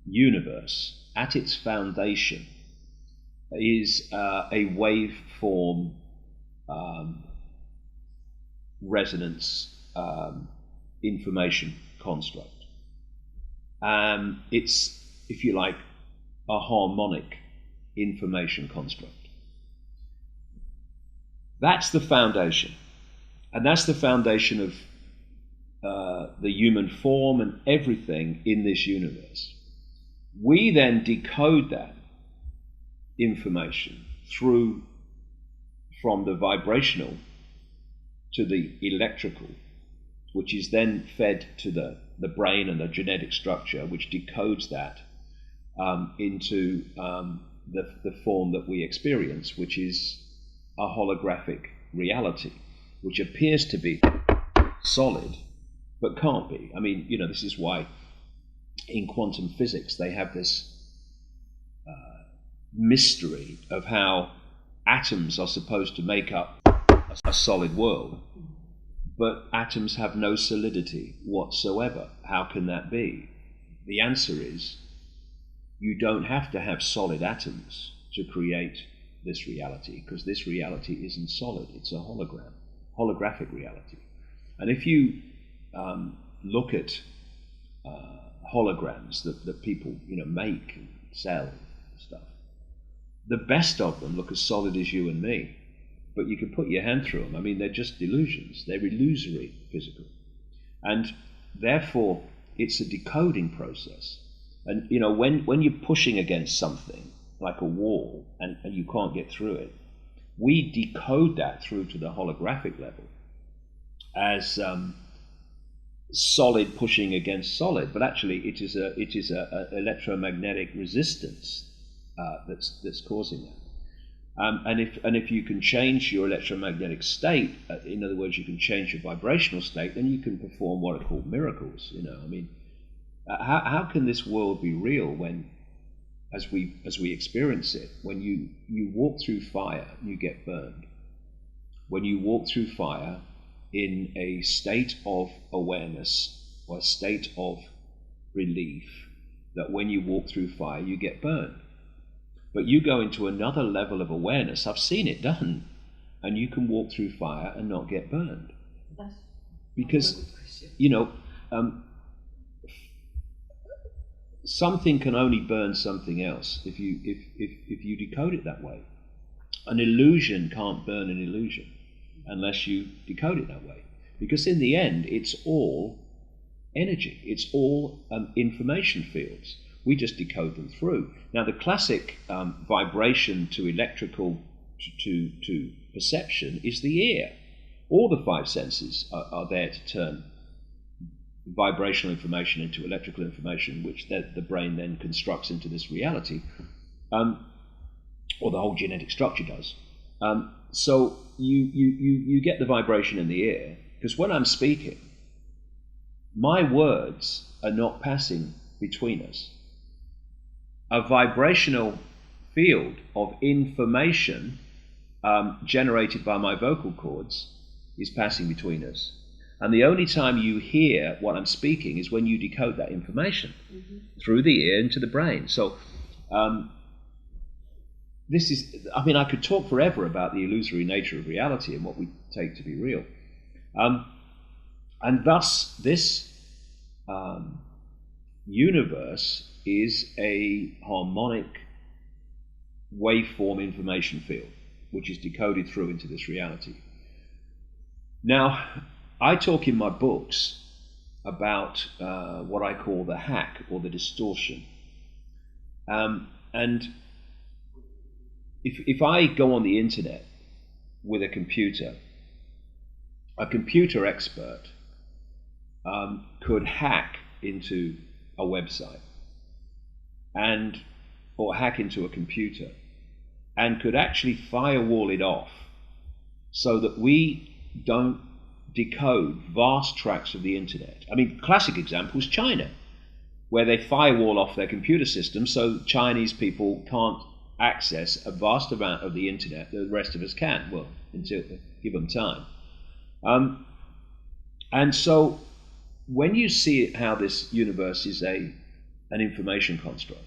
Speaker 2: universe, at its foundation, is a waveform resonance information construct. It's, if you like, a harmonic information construct. That's the foundation. And that's the foundation of the human form and everything in this universe. We then decode that information from the vibrational to the electrical, which is then fed to the brain and the genetic structure, which decodes that into the form that we experience, which is a holographic reality, which appears to be solid, but can't be. I mean, this is why in quantum physics they have this mystery of how atoms are supposed to make up a solid world, but atoms have no solidity whatsoever. How can that be? The answer is, you don't have to have solid atoms to create this reality, because this reality isn't solid, it's a hologram. holographic reality. And if you look at holograms that people make and sell and stuff, the best of them look as solid as you and me, but you can put your hand through them. I mean, they're just illusions. They're illusory physical, and therefore it's a decoding process. And when you're pushing against something like a wall and you can't get through it, we decode that through to the holographic level as solid pushing against solid, but actually it is a electromagnetic resistance that's causing that. And if you can change your electromagnetic state, in other words, you can change your vibrational state, then you can perform what are called miracles. I mean, how can this world be real when, as we experience it, when you walk through fire, you get burned. When you walk through fire in a state of awareness or a state of relief, that when you walk through fire, you get burned. But you go into another level of awareness, I've seen it done, and you can walk through fire and not get burned.
Speaker 1: That's
Speaker 2: because, something can only burn something else if you decode it that way. An illusion can't burn an illusion unless you decode it that way. Because in the end, it's all energy. It's all information fields. We just decode them through. Now, the classic vibration to electrical to perception is the ear. All the five senses are there to turn vibrational information into electrical information, which the brain then constructs into this reality, or the whole genetic structure does. So you get the vibration in the ear, because when I'm speaking, my words are not passing between us. A vibrational field of information generated by my vocal cords is passing between us. And the only time you hear what I'm speaking is when you decode that information through the ear into the brain. So this is, I mean, I could talk forever about the illusory nature of reality and what we take to be real. And thus, this universe is a harmonic waveform information field, which is decoded through into this reality. Now, I talk in my books about what I call the hack or the distortion. And if I go on the internet with a computer expert could hack into a website or hack into a computer and could actually firewall it off so that we don't decode vast tracts of the internet. I mean, classic example is China, where they firewall off their computer system so Chinese people can't access a vast amount of the internet that the rest of us can, well, until give them time. And so when you see how this universe is an information construct,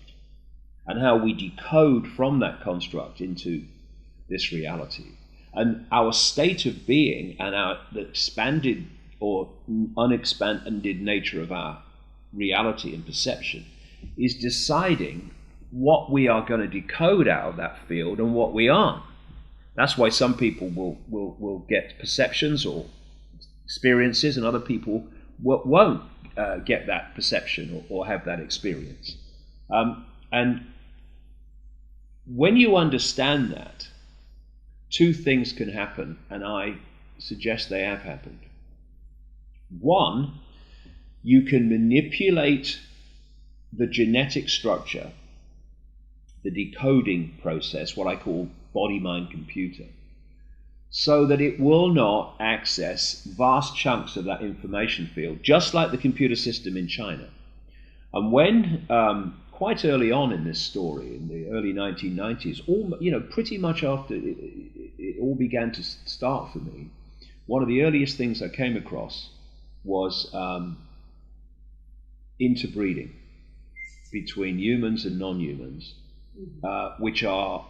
Speaker 2: and how we decode from that construct into this reality, and our state of being and the expanded or unexpanded nature of our reality and perception is deciding what we are going to decode out of that field and what we aren't. That's why some people will get perceptions or experiences, and other people won't get that perception or have that experience. And when you understand that, two things can happen, and I suggest they have happened. One, you can manipulate the genetic structure, the decoding process, what I call body-mind-computer, so that it will not access vast chunks of that information field, just like the computer system in China. And when, quite early on in this story, in the early 1990s, pretty much after it all began to start for me, one of the earliest things I came across was interbreeding between humans and non-humans, which are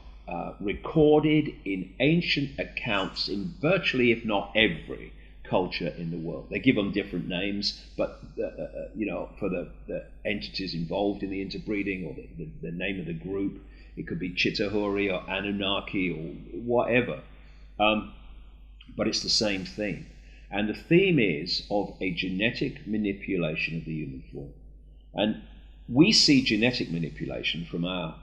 Speaker 2: recorded in ancient accounts in virtually, if not every, culture in the world. They give them different names, but for the entities involved in the interbreeding, or the name of the group, it could be Chitahuri or Anunnaki or whatever. But it's the same thing. And the theme is of a genetic manipulation of the human form. And we see genetic manipulation from our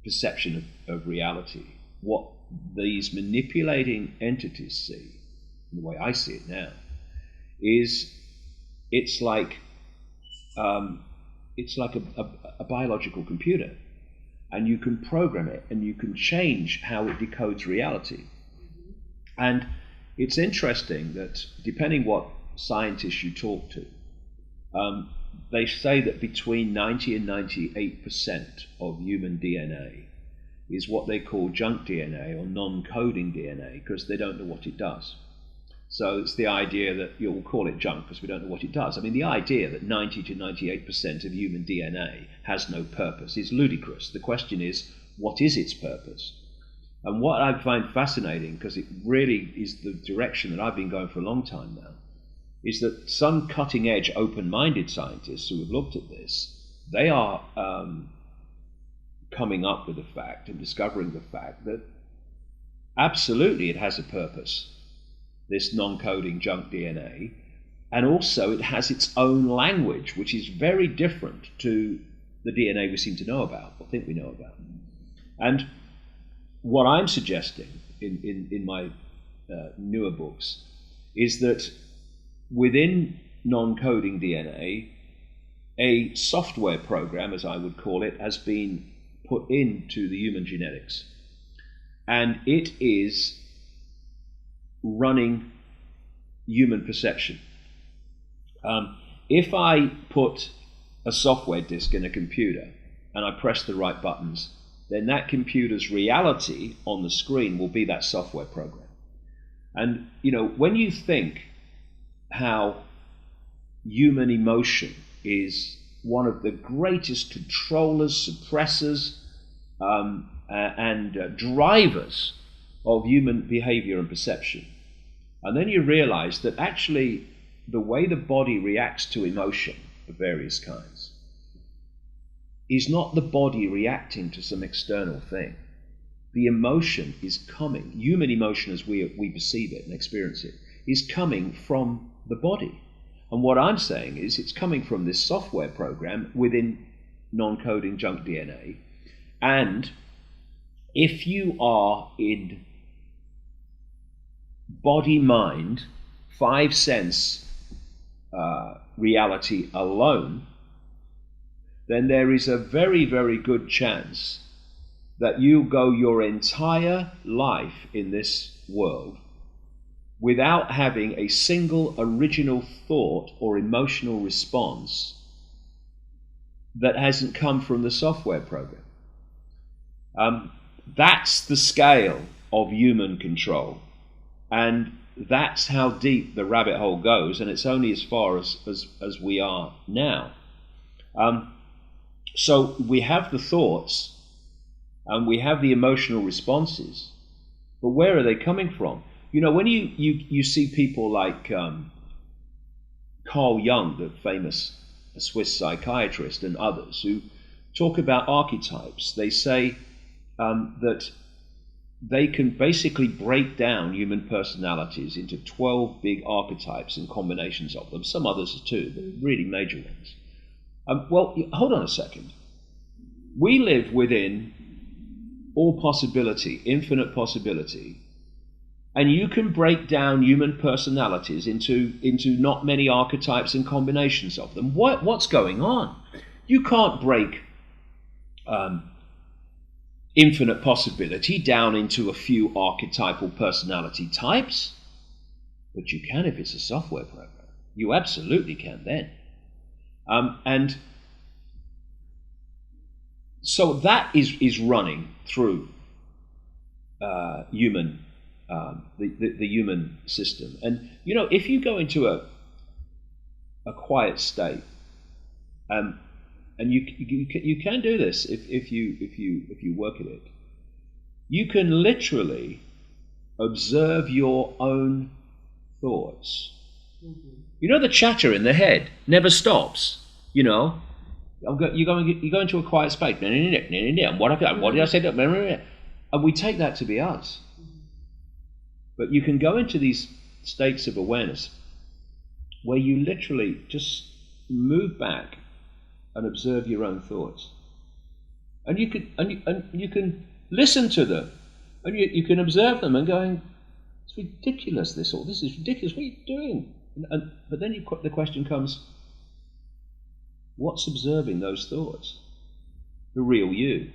Speaker 2: perception of reality. What these manipulating entities see, the way I see it now, is it's like a biological computer, and you can program it and you can change how it decodes reality. And it's interesting that depending what scientists you talk to, they say that between 90 and 98% of human DNA is what they call junk DNA or non-coding DNA, because they don't know what it does. So it's the idea that we'll call it junk because we don't know what it does. I mean, the idea that 90 to 98% of human DNA has no purpose is ludicrous. The question is, what is its purpose? And what I find fascinating, because it really is the direction that I've been going for a long time now, is that some cutting-edge, open-minded scientists who have looked at this, they are coming up with the fact and discovering the fact that absolutely it has a purpose, this non-coding junk DNA, and also it has its own language, which is very different to the DNA we seem to know about, or think we know about. And what I'm suggesting in my newer books is that within non-coding DNA, a software program, as I would call it, has been put into the human genetics. And it is running human perception. If I put a software disk in a computer and I press the right buttons, then that computer's reality on the screen will be that software program. And when you think how human emotion is one of the greatest controllers, suppressors, and drivers of human behavior and perception, and then you realize that actually the way the body reacts to emotion of various kinds is not the body reacting to some external thing. The emotion is coming, human emotion as we perceive it and experience it, is coming from the body. And what I'm saying is it's coming from this software program within non-coding junk DNA. And if you are in body-mind, five-sense reality alone, then there is a very, very good chance that you'll go your entire life in this world without having a single original thought or emotional response that hasn't come from the software program. That's the scale of human control, and that's how deep the rabbit hole goes, and it's only as far as we are now. So we have the thoughts and we have the emotional responses, but where are they coming from? When you see people like Carl Jung, the famous Swiss psychiatrist, and others who talk about archetypes, they say that they can basically break down human personalities into 12 big archetypes and combinations of them, some others too, but really major ones. Well, hold on a second. We live within all possibility, infinite possibility, and you can break down human personalities into not many archetypes and combinations of them. What's going on? You can't break infinite possibility down into a few archetypal personality types, but you can if it's a software program. You absolutely can then. And so that is running through human, the human system. And if you go into a quiet state, and you can do this if you work at it. You can literally observe your own thoughts. You know, the chatter in the head never stops. You know, you go into a quiet space. What did I say? And we take that to be us. But you can go into these states of awareness where you literally just move back and observe your own thoughts, and you can listen to them, and you can observe them and going, it's ridiculous. This is ridiculous. What are you doing? But then the question comes, what's observing those thoughts? The real you.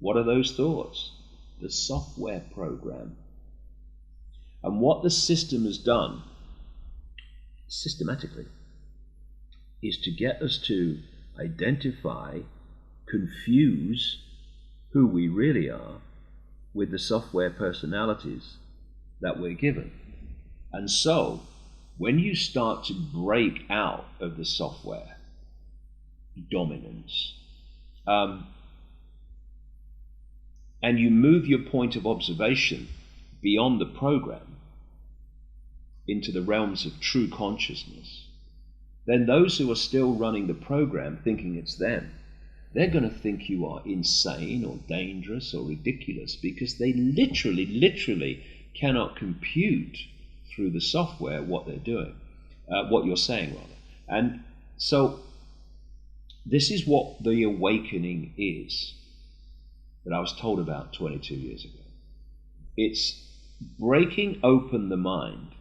Speaker 2: What are those thoughts? The software program. And what the system has done systematically is to get us to identify, confuse who we really are with the software personalities that we're given. And so, when you start to break out of the software dominance, and you move your point of observation beyond the program into the realms of true consciousness, then those who are still running the program thinking it's them, they're going to think you are insane or dangerous or ridiculous, because they literally cannot compute through the software what they're doing, what you're saying rather. And so this is what the awakening is that I was told about 22 years ago. It's breaking open the mind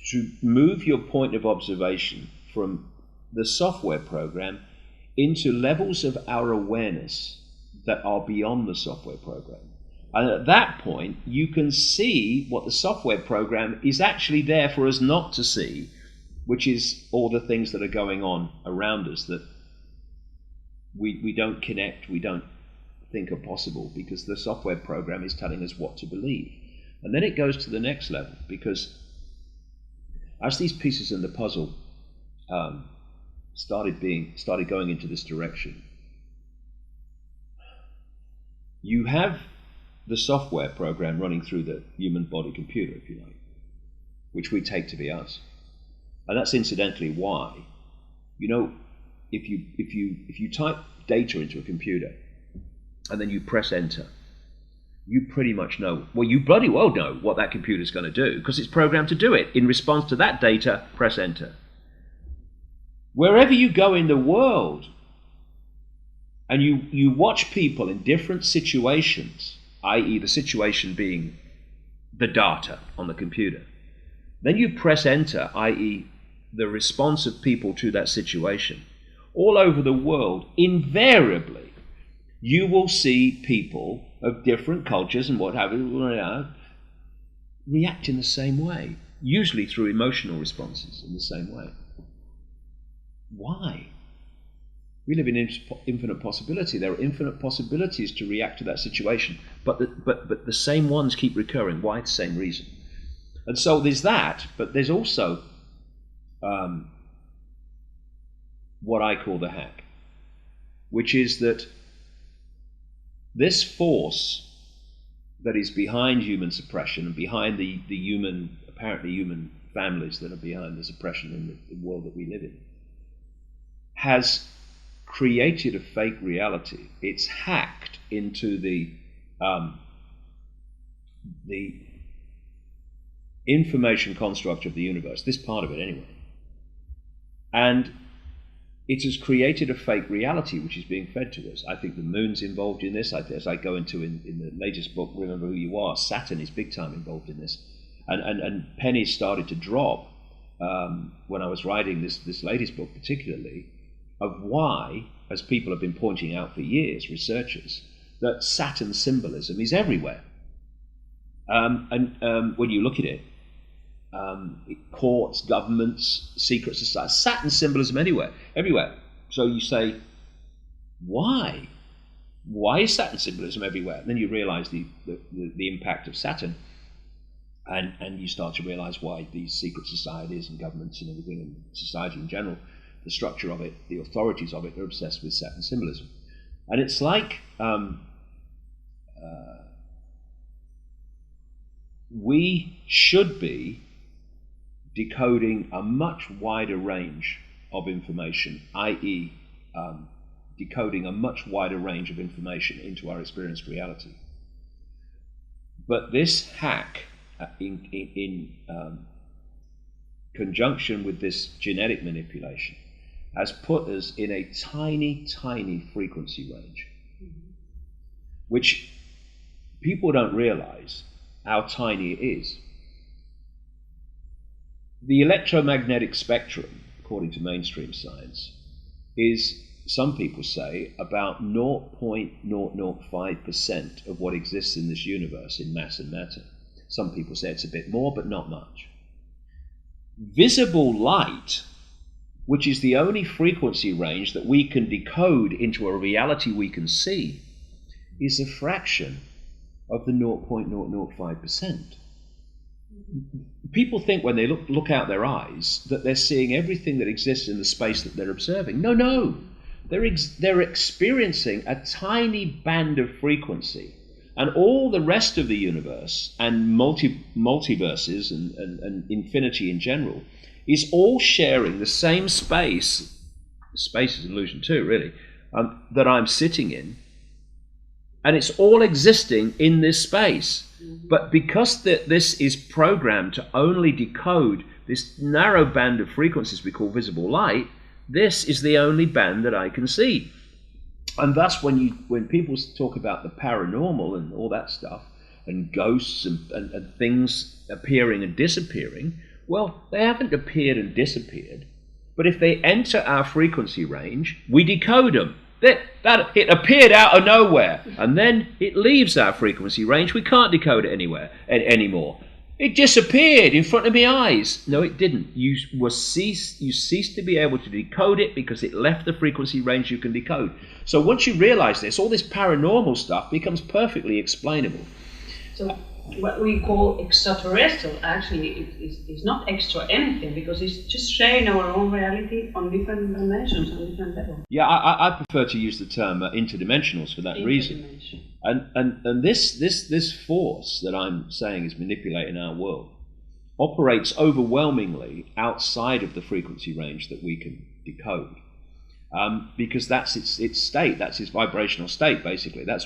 Speaker 2: to move your point of observation from the software program into levels of our awareness that are beyond the software program. And at that point, you can see what the software program is actually there for us not to see, which is all the things that are going on around us that we don't connect, we don't think are possible, because the software program is telling us what to believe. And then it goes to the next level, because as these pieces in the puzzle started going into this direction, you have the software program running through the human body computer, if you like, which we take to be us. And that's incidentally why, you know, if you type data into a computer and then you press enter, you pretty much know, well, you bloody well know what that computer's going to do, because it's programmed to do it. In response to that data, press enter. Wherever you go in the world, and you watch people in different situations, i.e. the situation being the data on the computer, then you press enter, i.e. the response of people to that situation. All over the world, invariably, you will see people of different cultures and what have you react in the same way, usually through emotional responses in the same way. Why? We live in infinite possibility. There are infinite possibilities to react to that situation, but the same ones keep recurring. Why? The same reason. And so there's that, but there's also what I call the hack, which is that this force that is behind human suppression and behind the apparently human families that are behind the suppression in the world that we live in, has created a fake reality. It's hacked into the information construct of the universe, this part of it anyway. And it has created a fake reality which is being fed to us. I think the moon's involved in this. As I go into in the latest book, Remember Who You Are, Saturn is big time involved in this. And pennies started to drop when I was writing this latest book particularly, of why, as people have been pointing out for years, researchers, that Saturn symbolism is everywhere. When you look at it, courts, governments, secret societies, Saturn symbolism everywhere. So you say, why? Why is Saturn symbolism everywhere? And then you realize the impact of Saturn, and you start to realize why these secret societies and governments and everything, and society in general, the structure of it, the authorities of it, are obsessed with second symbolism. And it's like we should be decoding a much wider range of information, i.e., decoding a much wider range of information into our experienced reality. But this hack, in conjunction with this genetic manipulation, has put us in a tiny, tiny frequency range, which people don't realize how tiny it is. The electromagnetic spectrum, according to mainstream science, is, some people say, about 0.005% of what exists in this universe in mass and matter. Some people say it's a bit more, but not much. Visible light, which is the only frequency range that we can decode into a reality we can see, is a fraction of the 0.005%. People think when they look out their eyes that they're seeing everything that exists in the space that they're observing. No, no. They're experiencing a tiny band of frequency, and all the rest of the universe and multiverses and infinity in general is all sharing the same space. Space is an illusion too, really, that I'm sitting in, and it's all existing in this space. But because this is programmed to only decode this narrow band of frequencies we call visible light, this is the only band that I can see. And thus, when people talk about the paranormal and all that stuff, and ghosts and things appearing and disappearing, well, they haven't appeared and disappeared. But if they enter our frequency range, we decode them. It appeared out of nowhere, and then it leaves our frequency range. We can't decode it anymore. It disappeared in front of my eyes. No, it didn't. You ceased to be able to decode it because it left the frequency range you can decode. So once you realize this, all this paranormal stuff becomes perfectly explainable.
Speaker 1: So what we call extraterrestrial actually is not extra anything, because it's just sharing our own reality on different dimensions, on different levels.
Speaker 2: Yeah, I prefer to use the term interdimensionals for that reason. And this force that I'm saying is manipulating our world operates overwhelmingly outside of the frequency range that we can decode. Because that's its state, that's its vibrational state, basically. That's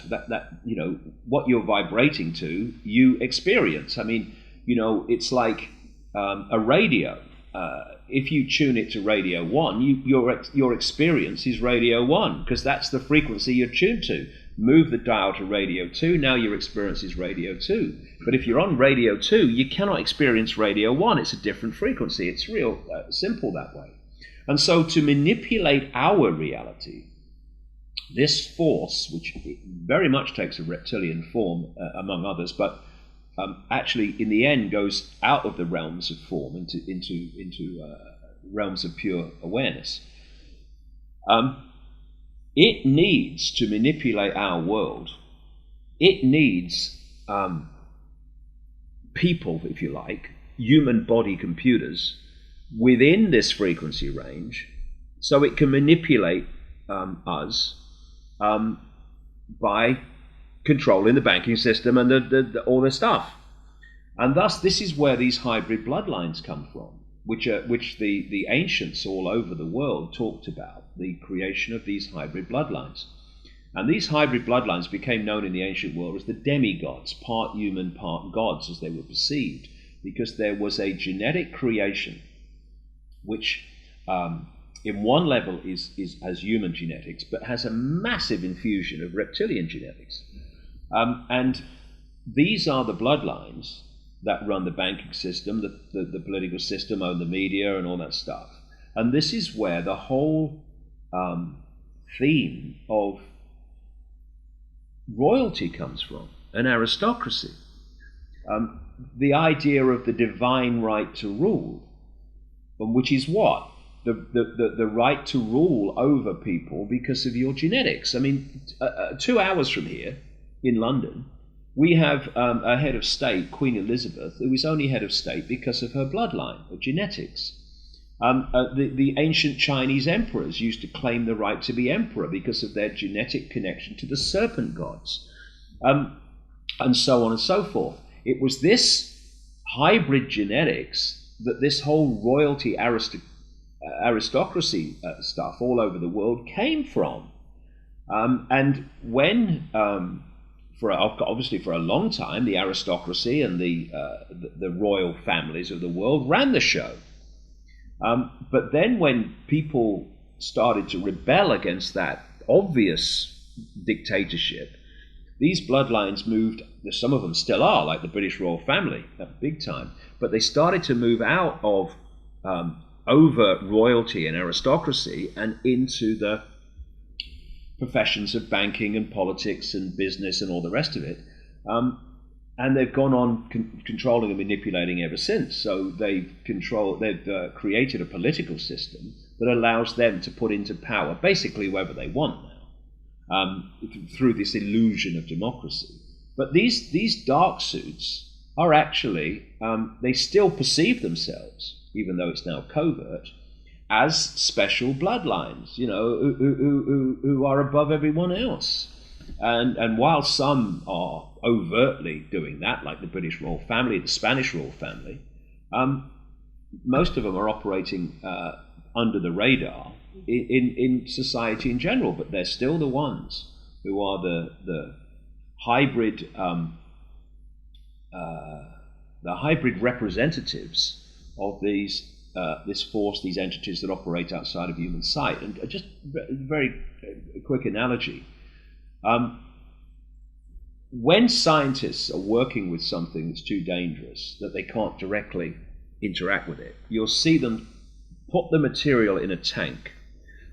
Speaker 2: what you're vibrating to, you experience. I mean, it's like a radio. If you tune it to radio 1, your experience is radio 1, because that's the frequency you're tuned to. Move the dial to radio 2, now your experience is radio 2. But if you're on radio 2, you cannot experience radio 1. It's a different frequency. It's real simple that way. And so to manipulate our reality, this force, which very much takes a reptilian form, among others, but actually in the end goes out of the realms of form into realms of pure awareness, it needs to manipulate our world. It needs people, if you like, human body computers, within this frequency range, so it can manipulate us by controlling the banking system and all this stuff. And thus, this is where these hybrid bloodlines come from, which the ancients all over the world talked about, the creation of these hybrid bloodlines. And these hybrid bloodlines became known in the ancient world as the demigods, part human, part gods, as they were perceived, because there was a genetic creation which in one level has human genetics, but has a massive infusion of reptilian genetics. And these are the bloodlines that run the banking system, the political system, own the media, and all that stuff. And this is where the whole theme of royalty comes from, an aristocracy. The idea of the divine right to rule, which is what? The right to rule over people because of your genetics. I mean, 2 hours from here in London, we have a head of state, Queen Elizabeth, who is only head of state because of her bloodline, her genetics. The ancient Chinese emperors used to claim the right to be emperor because of their genetic connection to the serpent gods, and so on and so forth. It was this hybrid genetics that this whole royalty aristocracy stuff all over the world came from. And when, obviously for a long time, the aristocracy and the royal families of the world ran the show. But then when people started to rebel against that obvious dictatorship, these bloodlines moved, some of them still are, like the British royal family, big time, but they started to move out of overt royalty and aristocracy and into the professions of banking and politics and business and all the rest of it. And they've gone on controlling and manipulating ever since. So they've created a political system that allows them to put into power basically whoever they want now, through this illusion of democracy. But these dark suits are actually, they still perceive themselves, even though it's now covert, as special bloodlines, who are above everyone else. And while some are overtly doing that, like the British royal family, the Spanish royal family, most of them are operating under the radar in society in general, but they're still the ones who are the hybrid representatives of this force, these entities that operate outside of human sight. And just a very quick analogy. When scientists are working with something that's too dangerous, that they can't directly interact with it, you'll see them put the material in a tank.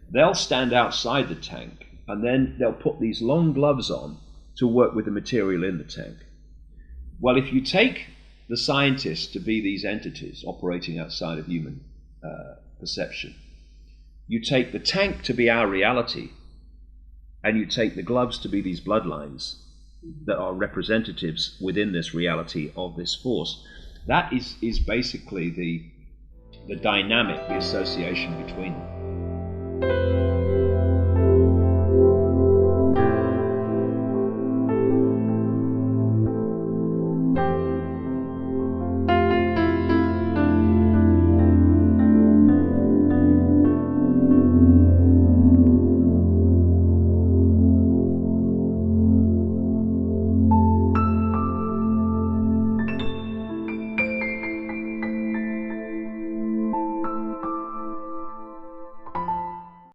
Speaker 2: They'll stand outside the tank, and then they'll put these long gloves on to work with the material in the tank. Well, if you take the scientists to be these entities operating outside of human perception, you take the tank to be our reality, and you take the gloves to be these bloodlines that are representatives within this reality of this force. That is basically the dynamic, the association between them.